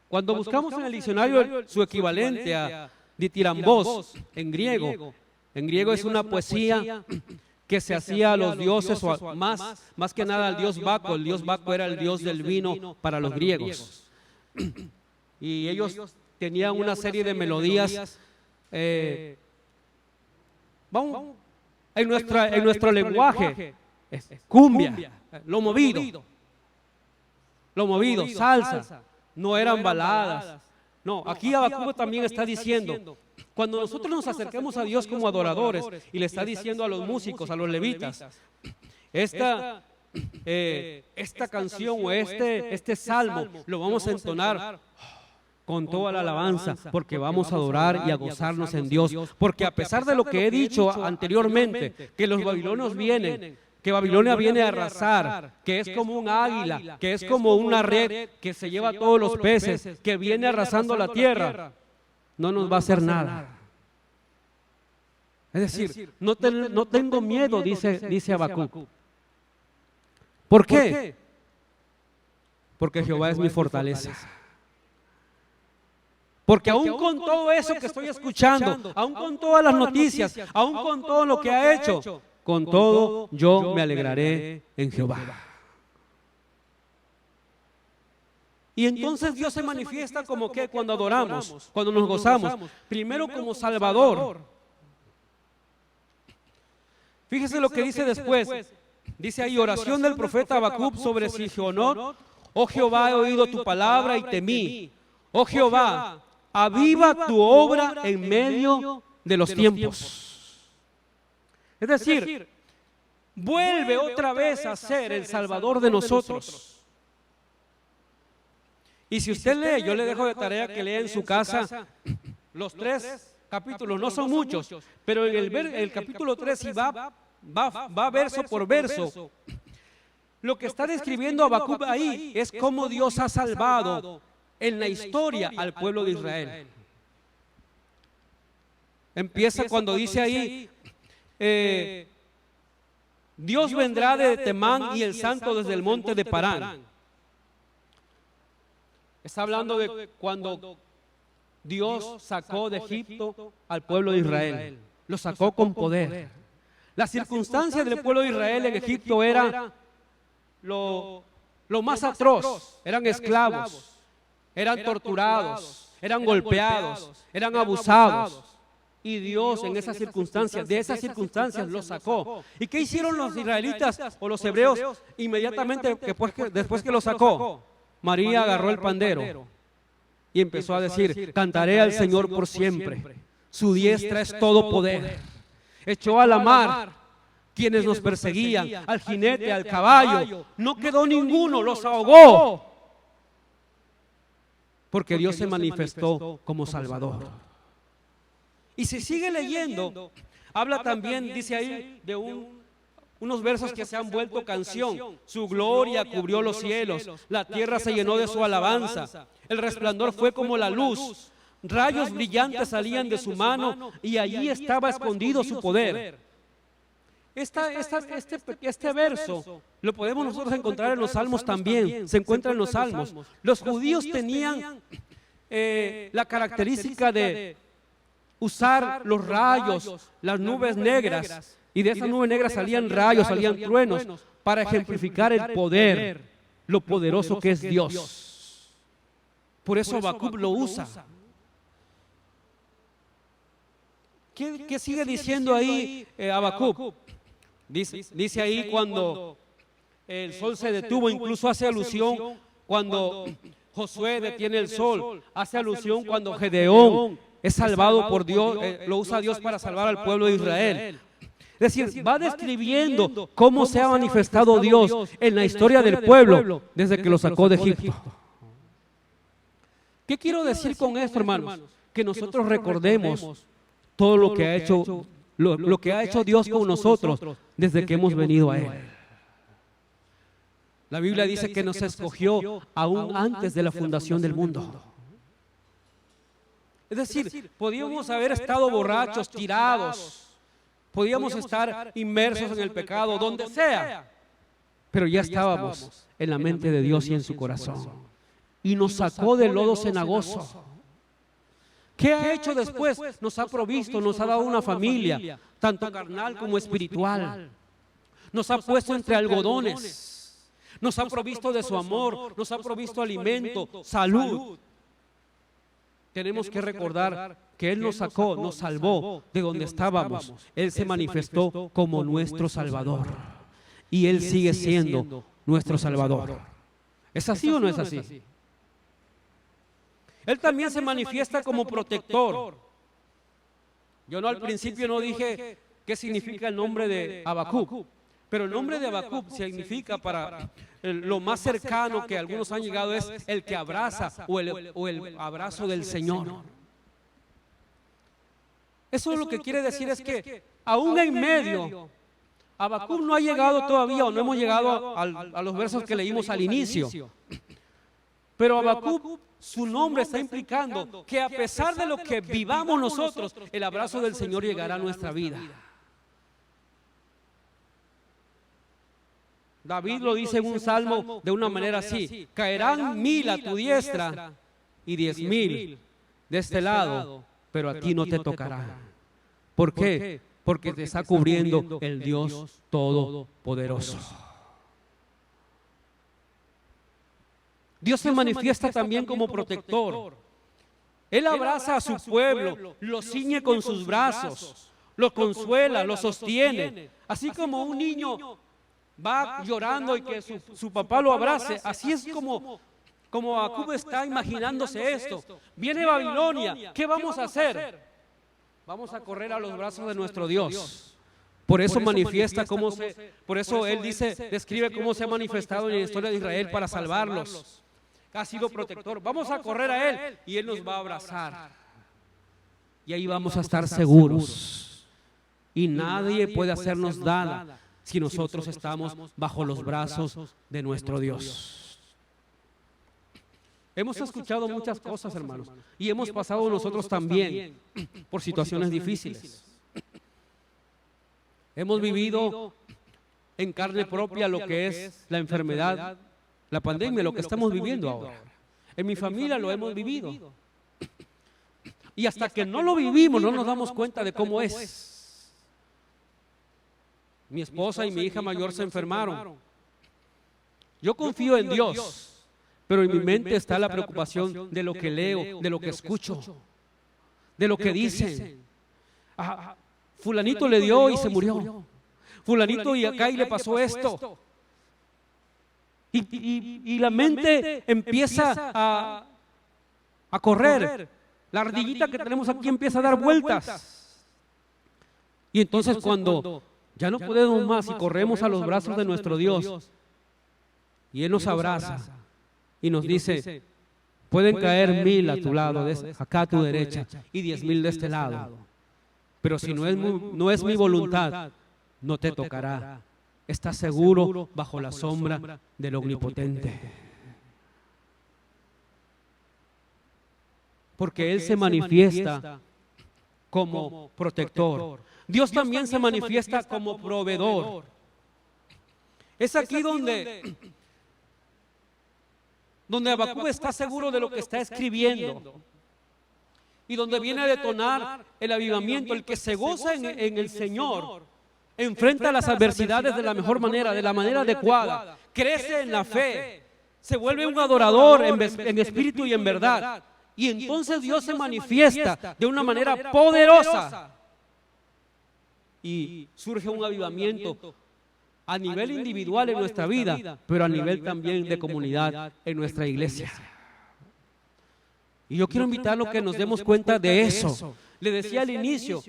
[SPEAKER 1] Cuando buscamos en el diccionario su equivalente a ditirambos en griego es una poesía que se hacía a los dioses, o más que nada al dios Baco. El dios Baco era el dios del vino para los griegos. Y ellos tenían una serie de melodías en nuestro lenguaje, cumbia, lo movido, salsa, no eran baladas. No, aquí Habacuc también está diciendo, cuando nosotros nos acerquemos a Dios como adoradores, y le está diciendo a los músicos, a los levitas, esta canción o este salmo lo vamos a entonar con toda la alabanza, porque vamos a adorar y a gozarnos en Dios. Porque a pesar de lo que he dicho anteriormente, que los babilonios vienen, que Babilonia viene a arrasar, que es como un águila, que es como una red que se lleva todos los peces, que viene arrasando la tierra, no nos va a hacer nada. Es decir, no tengo miedo, dice Habacuc. ¿Por qué? Porque Jehová es mi fortaleza. Porque aún con todo eso que estoy escuchando, aún con todas las noticias, aún con todo lo que ha hecho, con todo yo me alegraré en Jehová. Y entonces Dios se manifiesta como que cuando adoramos, cuando nos gozamos, primero como Salvador. Fíjese lo que dice después. Dice ahí, oración del profeta Habacuc sobre Siojonot. Oh Jehová, he oído tu palabra y temí. Oh Jehová, aviva tu obra en medio de los tiempos. Es decir, vuelve otra vez a ser el Salvador de nosotros. Y si usted lee, yo le dejo de tarea que lea en su casa los 3 capítulos, no son muchos, pero en el capítulo 3 si va verso por verso. Lo que está describiendo Habacuc ahí es cómo Dios ha salvado en la historia al pueblo de Israel. Empieza cuando dice ahí, Dios vendrá de Temán y el santo desde el monte de Parán. Está hablando de cuando Dios sacó de Egipto al pueblo de Israel. Lo sacó con poder. Las circunstancias del pueblo de Israel en Egipto era lo más atroz. Eran esclavos, eran torturados, eran golpeados, eran abusados. Y Dios en esas circunstancias, de esas circunstancias los sacó. ¿Y qué hicieron los israelitas o los hebreos inmediatamente después que los sacó? María agarró el pandero Y empezó a decir, cantaré al Señor por siempre. Su diestra es todo poder. Echó a la mar quienes nos perseguían, al jinete, al caballo. No quedó ninguno, los ahogó. Porque Dios se manifestó como Salvador. Y si sigue leyendo, habla también, dice ahí, de unos versos que se han vuelto canción. Su gloria cubrió los cielos, la tierra se llenó de su alabanza. El resplandor fue como la luz, rayos brillantes salían de su mano y allí estaba escondido su poder. Este verso lo podemos nosotros encontrar en los Salmos también, se encuentra en los Salmos. Los judíos tenían la característica de usar los rayos, las nubes negras, y de esas nubes negras salían rayos, salían truenos, para ejemplificar el poder, lo poderoso que es Dios. Por eso Habacuc lo usa. ¿Qué sigue diciendo ahí Habacuc? Dice ahí cuando el sol se detuvo, incluso hace alusión cuando Josué detiene el sol, hace alusión cuando Gedeón es salvado por Dios, lo usa Dios para salvar al pueblo de Israel. Es decir, va describiendo cómo se ha manifestado Dios en la historia del pueblo desde que lo sacó de Egipto. ¿Qué quiero decir con esto, hermanos? Que nosotros recordemos todo lo que ha hecho, lo que ha hecho Dios con nosotros desde que hemos venido a Él. La Biblia dice que nos escogió aún antes de la fundación del mundo. Es decir, podíamos haber estado borrachos, tirados, podíamos estar inmersos en el pecado, donde sea, pero ya estábamos en la mente de Dios y en su corazón. Y nos sacó del lodo cenagoso. ¿Qué ha hecho después? Nos ha provisto, nos ha dado una familia, tanto carnal como espiritual. Nos ha puesto entre algodones, nos ha provisto de su amor, nos ha provisto alimento, salud. Tenemos que recordar que Él nos sacó, nos salvó de donde estábamos. Él se manifestó como nuestro Salvador. Y Él sigue siendo nuestro Salvador. ¿Es así o no es así? Él también se manifiesta como protector. Yo al principio no dije qué significa el nombre de Habacuc, pero el nombre de Habacuc significa, para lo más cercano que algunos han llegado, es el que abraza o el abrazo del Señor. Eso lo que quiere decir es que aún en medio, Habacuc no ha llegado todavía, o no hemos llegado a los versos que leímos al inicio. Pero Habacuc, su nombre está implicando que a pesar de lo que vivamos nosotros, el abrazo del Señor llegará a nuestra vida. David lo dice en un salmo de una manera así: caerán 1000 a tu diestra y 10,000 de este lado, pero a ti no te tocará. ¿Por qué? Porque te está cubriendo el Dios Todopoderoso. Dios se manifiesta también como protector. Él abraza a su pueblo, lo ciñe con sus brazos, lo consuela, lo sostiene. Así como un niño va llorando y que su papá lo abrace, así es como Habacuc está imaginándose esto. Viene Babilonia, ¿qué vamos a hacer? Vamos a correr a los brazos de nuestro Dios. Por eso manifiesta por eso Él describe cómo se ha manifestado en la historia de Israel para salvarlos. Ha sido protector. Vamos a correr a Él y Él nos va a abrazar. Y ahí vamos a estar seguros. Y nadie puede hacernos nada si nosotros estamos bajo los brazos de nuestro Dios. Hemos escuchado muchas cosas, hermanos, y hemos pasado nosotros también por situaciones difíciles. Hemos vivido en carne propia lo que es la enfermedad, la pandemia, lo que estamos viviendo ahora. En mi familia lo hemos vivido. Y hasta que no lo vivimos, no nos damos cuenta de cómo es. Mi esposa y mi hija mayor se enfermaron. Yo confío en Dios, pero en mi mente está la preocupación de lo que leo, de lo que escucho, de lo que dicen. Fulanito le dio y se murió. Fulanito y acá y le pasó esto. Y la mente empieza a correr. La ardillita que tenemos aquí empieza a dar vueltas. Y entonces cuando ya no podemos más y corremos a los brazos de nuestro Dios, y Él nos abraza y nos dice, pueden caer 1000 a tu lado, acá a tu derecha, y 10,000 de este lado. Pero si no es mi voluntad, no te tocará. Estás seguro bajo la sombra del Omnipotente. Porque Él se manifiesta como protector. Dios también se manifiesta como proveedor. Es aquí donde Habacuc está seguro de lo que está escribiendo y donde viene a detonar el avivamiento. El que se goza en el Señor enfrenta las adversidades de la mejor manera, de la manera adecuada, crece en la fe, se vuelve un adorador en espíritu y en verdad. Y entonces Dios se manifiesta de una manera poderosa y surge un avivamiento a nivel individual en nuestra vida, pero a nivel también de comunidad en nuestra iglesia. Y yo quiero invitarlo a que nos demos cuenta de eso. Le decía al inicio,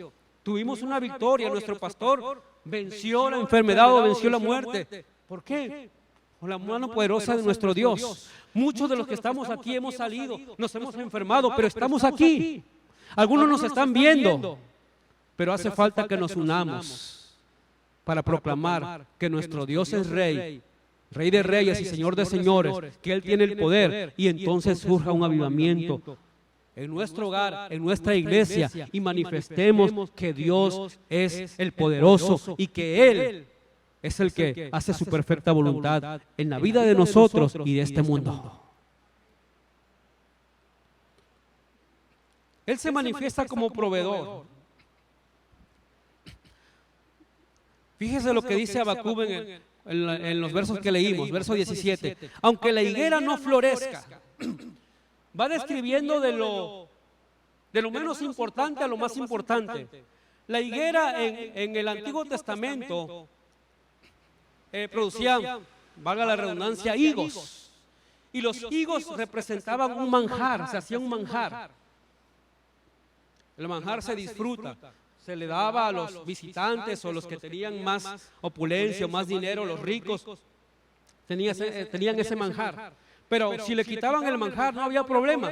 [SPEAKER 1] tuvimos una victoria, nuestro pastor venció la enfermedad o venció la muerte. ¿Por qué? Por la mano poderosa de nuestro Dios. Muchos de los que estamos aquí hemos salido, nos hemos enfermado, pero estamos aquí. Algunos nos están viendo, pero hace falta que nos unamos para proclamar que nuestro Dios es Rey, Rey de reyes y Señor de señores, que Él tiene el poder, y entonces surja un avivamiento en nuestro hogar, en nuestra iglesia, y manifestemos que Dios es el poderoso y que Él es el que hace su perfecta voluntad en la vida de nosotros y de este mundo. Él se manifiesta como proveedor. Fíjese lo que dice Habacuc en los versos que leímos, verso 17. Aunque la higuera no florezca, va describiendo de lo menos importante a lo más importante. La higuera en el Antiguo Testamento producía, valga la redundancia, higos. Y los higos representaban un manjar, se hacía un manjar. El manjar se disfruta, se le daba a los visitantes o los que tenían más opulencia, más dinero, los ricos, tenían ese manjar. Pero si le quitaban el manjar no había problema,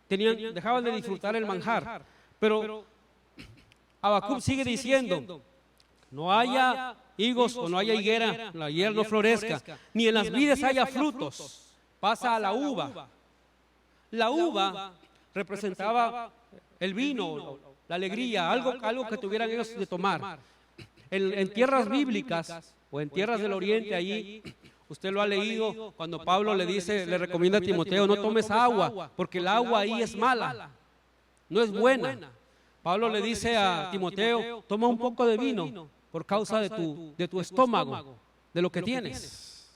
[SPEAKER 1] dejaban de disfrutar el manjar. Pero Habacuc sigue diciendo, no haya higos o no haya higuera, la higuera no florezca, ni en las vides haya frutos. Pasa a la uva. La uva representaba el vino, la alegría, algo que tuvieran ellos de tomar. En tierras bíblicas o en tierras del oriente, allí, usted lo ha leído, cuando Pablo le recomienda a Timoteo, no tomes agua, porque el agua ahí es mala, no es buena. Pablo le dice a Timoteo, toma un poco de vino, por causa de tu estómago, de lo que tienes.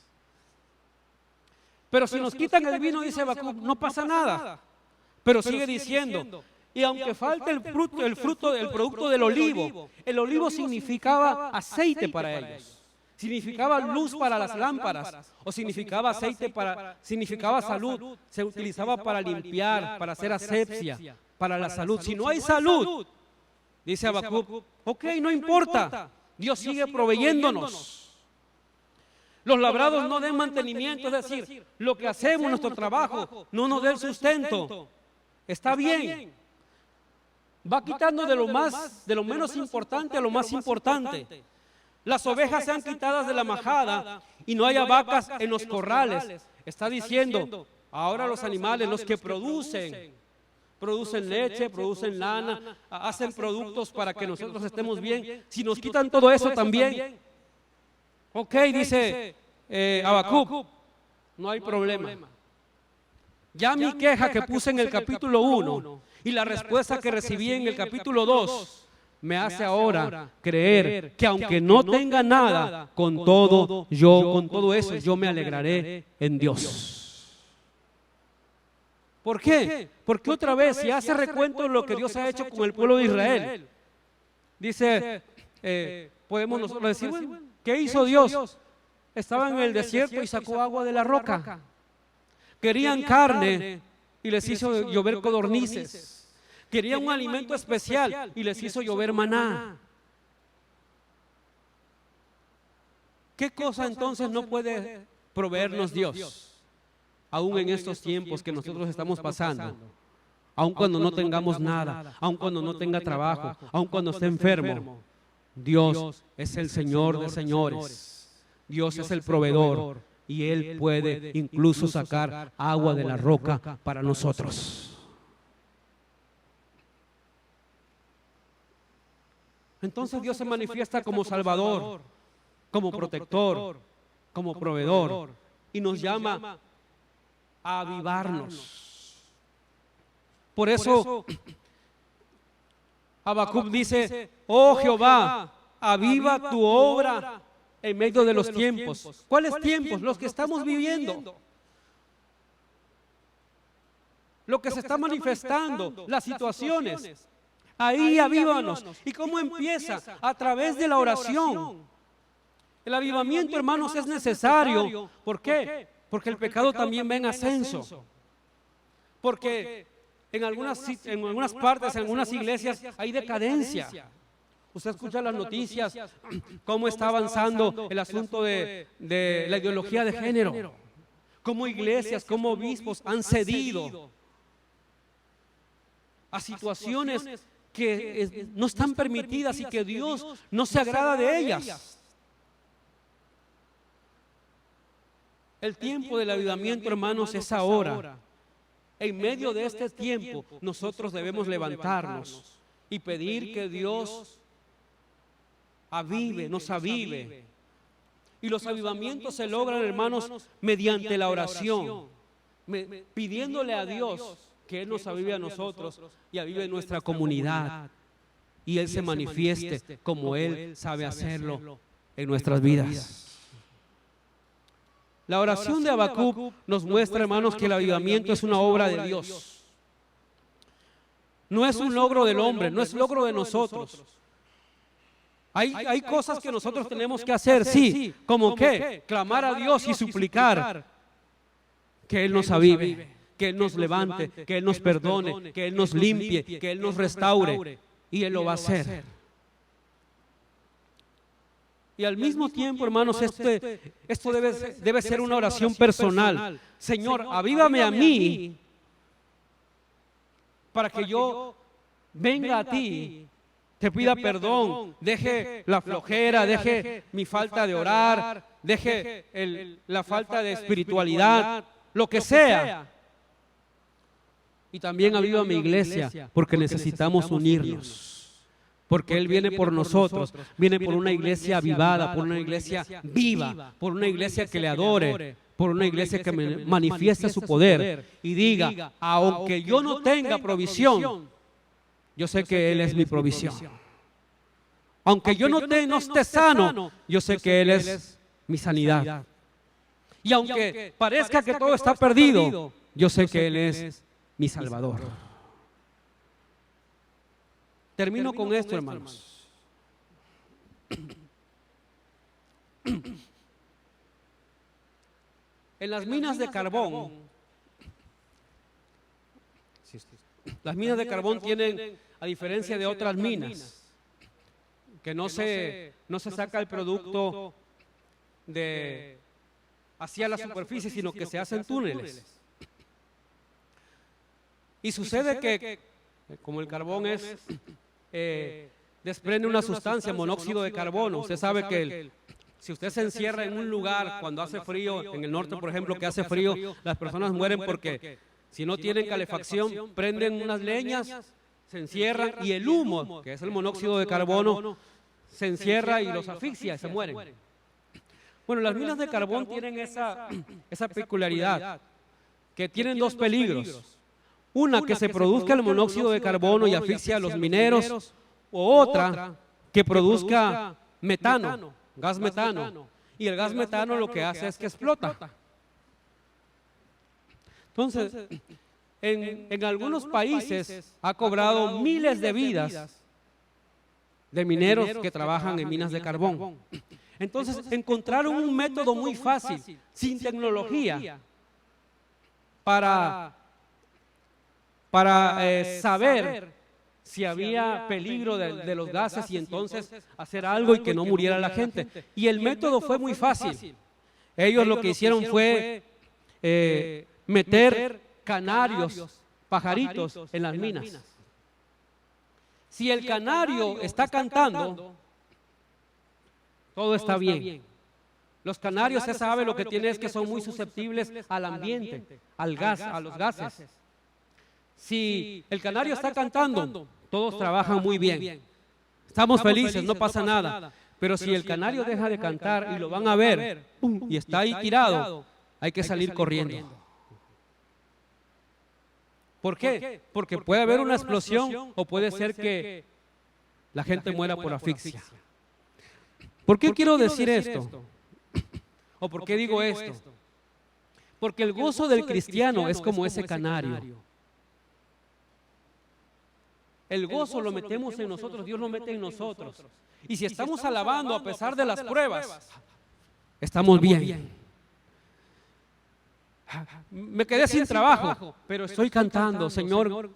[SPEAKER 1] Pero si nos quitan el vino, dice Habacuc, no pasa nada. Pero sigue diciendo, y aunque falte el producto del olivo, el olivo significaba aceite para ellos, significaba luz para las lámparas, o significaba aceite significaba salud, se utilizaba para limpiar, para hacer asepsia, para la salud. Si no hay salud, dice Habacuc, ok, no importa, Dios sigue proveyéndonos. Los labrados no den mantenimiento, es decir, lo que hacemos, nuestro trabajo, no nos den sustento. Está bien. Va quitando de lo menos importante a lo más importante. Las ovejas sean quitadas de la majada y no haya vacas en los corrales. Está diciendo, ahora los animales, los que producen leche, producen lana, hacen productos para que nosotros estemos bien. Si nos quitan todo eso también, ok, dice Habacuc, no hay problema. Ya mi queja que puse en el capítulo 1 y la respuesta que recibí en el capítulo 2 me hace ahora creer que aunque no tenga nada, con todo eso, yo me alegraré en Dios. ¿Por qué? Porque otra vez, si hace recuento de lo que Dios ha hecho con el pueblo de Israel, dice, podemos nosotros decir, bueno, ¿qué hizo Dios? Estaba en el desierto y sacó agua de la roca. Querían carne y les hizo llover codornices. Querían un alimento especial y les hizo llover maná. ¿Qué cosa entonces no puede proveernos Dios? Aún en estos tiempos que nosotros estamos pasando, aun cuando no tengamos nada, aun cuando no tenga trabajo, aun cuando esté enfermo, Dios es el Señor de señores. Dios es el proveedor y Él puede incluso sacar agua de la roca para nosotros. Entonces Dios se manifiesta como Salvador, como protector, como proveedor, y nos llama a avivarnos. Por eso Habacuc dice: oh Jehová, aviva tu obra en medio de los tiempos. ¿Cuáles tiempos? Los que estamos viviendo. Lo que se está manifestando, las situaciones. Ahí avívanos. ¿Y cómo empieza? A través de la oración. El avivamiento, hermanos, es necesario. ¿Por qué? Porque el pecado también va en ascenso. Porque en algunas partes, en algunas iglesias, hay decadencia. Usted escucha las noticias, cómo está avanzando el asunto de la ideología de género. Cómo iglesias, cómo obispos han cedido a situaciones que no están permitidas y que Dios no se agrada de ellas. El tiempo del avivamiento, hermanos, es ahora. En medio de este tiempo, nosotros debemos levantarnos y pedir que Dios avive, nos avive. Y los avivamientos se logran, hermanos, mediante la oración, pidiéndole a Dios que Él nos avive a nosotros y avive nuestra comunidad. Y Él se manifieste como Él sabe hacerlo en nuestras vidas. La oración de Habacuc nos muestra, hermanos, que el avivamiento es una obra de Dios. No es un logro del hombre, no es logro de nosotros. Hay cosas que nosotros tenemos que hacer, sí, como que clamar a Dios y suplicar que Él nos avive, que Él nos levante, que Él nos perdone, que Él nos limpie, que Él nos restaure, y Él lo va a hacer. Y al mismo tiempo, hermanos, esto debe ser una oración personal. Señor, avívame a mí para que yo venga a ti, te pida perdón, deje la flojera, deje mi falta de orar, deje la falta de espiritualidad, lo que sea. Y también aviva mi iglesia, porque necesitamos unirnos. Porque Él viene por nosotros, viene por una iglesia avivada, por una iglesia viva, por una iglesia que le adore, por una iglesia que manifieste su poder y diga: aunque yo no tenga provisión, yo sé que Él es mi provisión. Aunque yo no esté sano, yo sé que Él es mi sanidad. Y aunque parezca que todo está perdido, yo sé que Él es mi Salvador. Termino con esto, hermanos. En las minas de carbón, las minas de carbón tienen, a diferencia de otras minas, que no se saca el producto hacia la superficie, sino que se hacen túneles. Y sucede que, como el carbón desprende una sustancia, monóxido de carbono. Usted sabe que si usted se encierra en un lugar cuando hace frío, en el norte por ejemplo, que hace frío, las personas mueren porque si no tienen calefacción, prenden unas leñas, se encierran y el humo, que es el monóxido de carbono, se encierra y los asfixia y se mueren. Bueno, las minas de carbón tienen esa peculiaridad, que tienen dos peligros. Una, que se produzca el monóxido de carbono y asfixia a los mineros, o otra, que produzca metano, gas metano. Y el gas metano lo que hace es que explota. Entonces, en algunos países ha cobrado miles de vidas de mineros que trabajan en minas de carbón. Entonces, encontraron un método muy fácil, sin tecnología, para para saber si había peligro de los gases y entonces hacer algo y que no muriera la gente. Y el método fue muy fácil. Ellos lo que hicieron fue meter canarios, pajaritos en las minas. Si el canario está cantando, todo está bien. Los canarios, se sabe, lo que tienen es que son muy susceptibles al ambiente, al gas, a los gases. Si el canario está cantando, todos trabajan muy bien. Estamos felices, no pasa nada. Pero si el canario deja de cantar y lo van a ver, ¡pum!, y está ahí tirado, hay que salir corriendo. ¿Por qué? Porque puede haber una explosión o puede ser que la gente muera por asfixia. ¿Por qué quiero decir esto? ¿O por qué digo esto? Porque el gozo del cristiano es como ese canario. El gozo lo metemos en nosotros, Dios lo mete en nosotros. Y si estamos alabando a pesar de las pruebas, estamos bien. Me quedé sin trabajo, pero estoy cantando, Señor,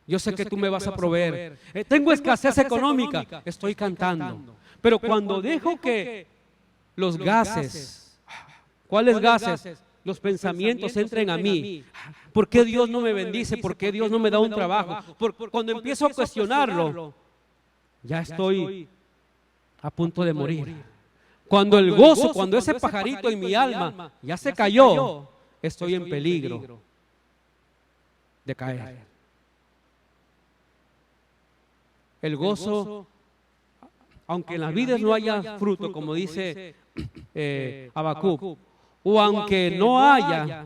[SPEAKER 1] yo sé que tú me vas a proveer. Tengo escasez económica, estoy cantando. Pero cuando dejo que los gases, ¿cuáles gases? Los pensamientos entren a mí. ¿Por qué Dios no me bendice? ¿Por qué Dios no me da un trabajo? Cuando empiezo a cuestionarlo, ya estoy a punto de morir. Cuando el gozo, cuando ese pajarito en mi alma ya se cayó, estoy en peligro de caer. El gozo, aunque en las vidas no haya fruto, como dice Habacuc, o aunque no haya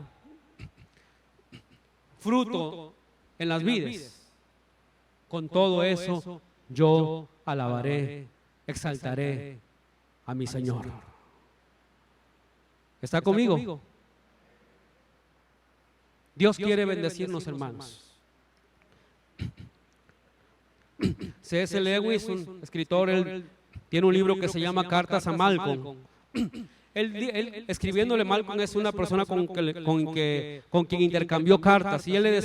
[SPEAKER 1] fruto en las vidas, con todo eso yo alabaré, exaltaré a mi Señor. ¿Está conmigo? Dios quiere bendecirnos, hermanos. C.S. Lewis, un escritor, él tiene un libro que se llama Cartas a Malcolm. Él escribiéndole, Malcolm es una persona con quien intercambió cartas, y él le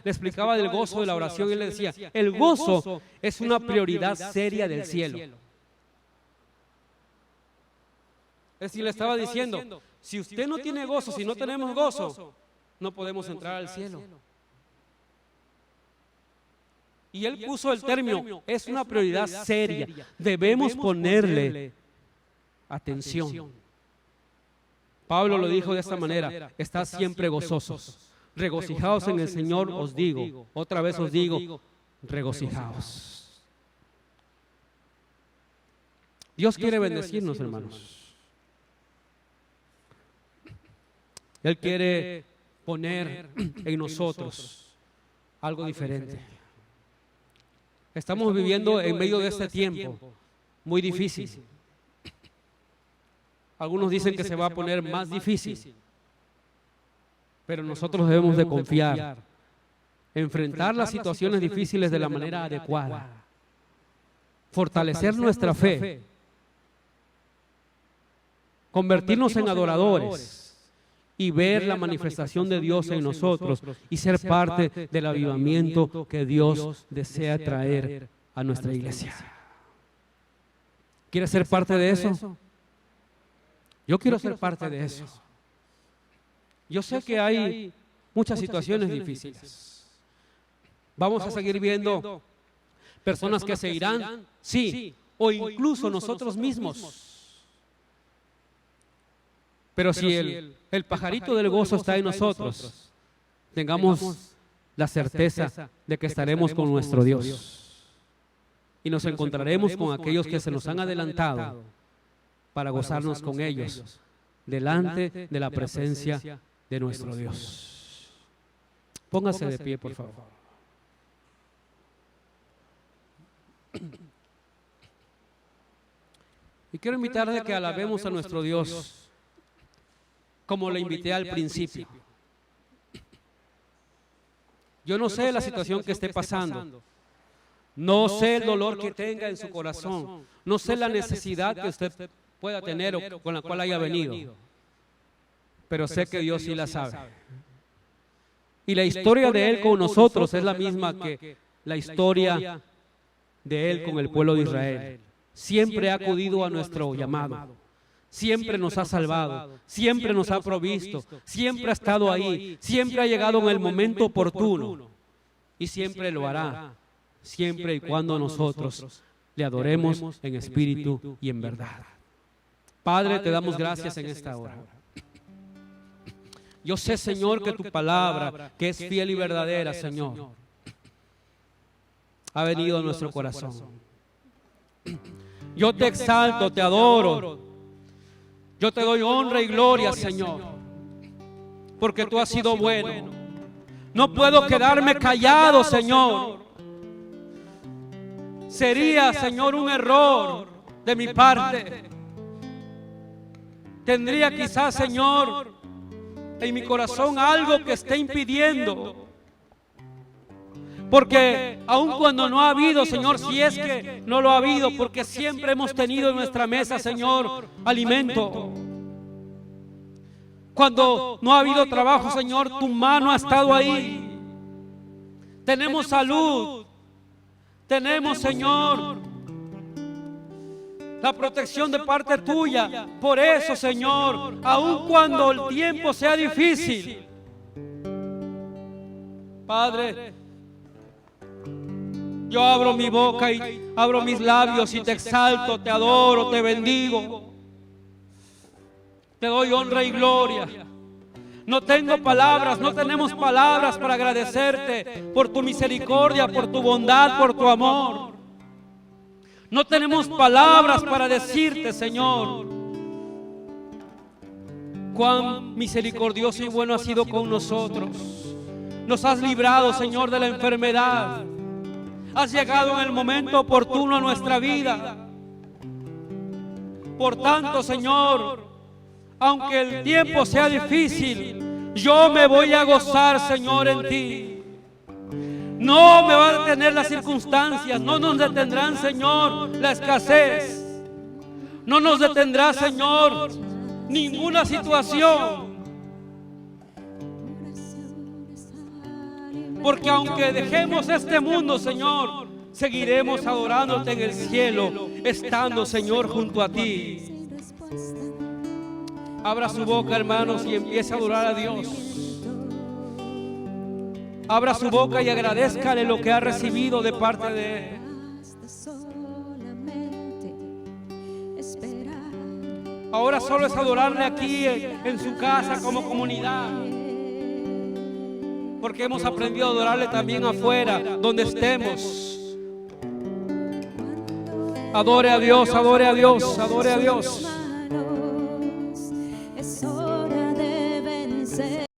[SPEAKER 1] explicaba del gozo de la oración, y él le decía, el gozo es una prioridad seria del cielo. Es decir, le estaba diciendo, si usted no tiene gozo, si no tenemos gozo, no podemos entrar al cielo. Y él puso el término, es una prioridad seria, debemos ponerle atención. Pablo lo dijo de esta manera, estad siempre gozosos, regocijaos en el Señor, os digo, otra vez os digo, regocijaos. Dios quiere bendecirnos, hermanos. Él quiere poner en nosotros algo diferente. Estamos viviendo en medio de este tiempo muy difícil. Algunos dicen que se va a poner más difícil, pero nosotros debemos de confiar, enfrentar las situaciones difíciles de la manera adecuada, fortalecer nuestra fe, convertirnos en adoradores y ver la manifestación de Dios en nosotros y ser parte del avivamiento que Dios desea traer a nuestra iglesia. ¿Quieres ser parte de eso? Yo quiero ser parte de eso. Yo sé que hay muchas situaciones difíciles. Vamos a seguir viendo personas que se irán, sí, o incluso nosotros mismos. Pero si el pajarito del gozo está en nosotros, tengamos la certeza de que estaremos con nuestro Dios. Y nos encontraremos con aquellos que se nos han adelantado para gozarnos con ellos delante de la presencia de nuestro Dios. Póngase de pie, por favor. Y quiero invitarle a que alabemos a nuestro Dios como le invité al principio. Yo no sé la situación que esté pasando, no sé el dolor que tenga en su corazón, no sé la necesidad que usted pueda tener o con la cual haya venido, pero sé que Dios sí la sabe. Y la historia de Él con nosotros es la misma que la historia de Él con el pueblo de Israel. Siempre ha acudido a nuestro llamado, siempre nos ha salvado, siempre nos ha provisto, siempre ha estado ahí, siempre ha llegado en el momento oportuno y siempre lo hará, siempre y cuando nosotros le adoremos en espíritu y en verdad. Padre, te damos gracias en esta hora. Yo sé, Señor, que tu palabra, que es fiel y verdadera, Señor, ha venido a nuestro corazón. Yo te exalto, te adoro. Yo te doy honra y gloria, Señor, porque tú has sido bueno. No puedo quedarme callado, Señor. Sería, Señor, un error de mi parte. Tendría quizás, Señor, en mi corazón algo que esté impidiendo. Porque aun cuando no ha habido, Señor, si es que no lo ha habido, porque siempre hemos tenido en nuestra mesa, Señor, alimento. Cuando no ha habido trabajo, Señor, tu mano ha estado ahí. Tenemos salud. Tenemos, Señor, la protección de parte tuya. Por eso, Señor, aun cuando el tiempo sea difícil, Padre, yo abro mi boca y abro mis labios y te exalto, te adoro, te bendigo. Te doy honra y gloria. No tengo palabras, no tenemos palabras para agradecerte por tu misericordia, por tu bondad, por tu amor. No tenemos palabras para decirte, Señor, cuán misericordioso y bueno has sido con nosotros. Nos has librado, Señor, de la enfermedad. Has llegado en el momento oportuno a nuestra vida. Por tanto, Señor, aunque el tiempo sea difícil, yo me voy a gozar, Señor, en ti. No me van a detener las circunstancias, no nos detendrán, Señor, la escasez. No nos detendrá, Señor, ninguna situación. Porque aunque dejemos este mundo, Señor, seguiremos adorándote en el cielo, estando, Señor, junto a ti. Abra su boca, hermanos, y empiece a adorar a Dios. Abra su boca y agradézcale lo que ha recibido de parte de Él. Ahora solo es adorarle aquí en su casa como comunidad. Porque hemos aprendido a adorarle también afuera, donde estemos. Adore a Dios, adore a Dios, adore a Dios.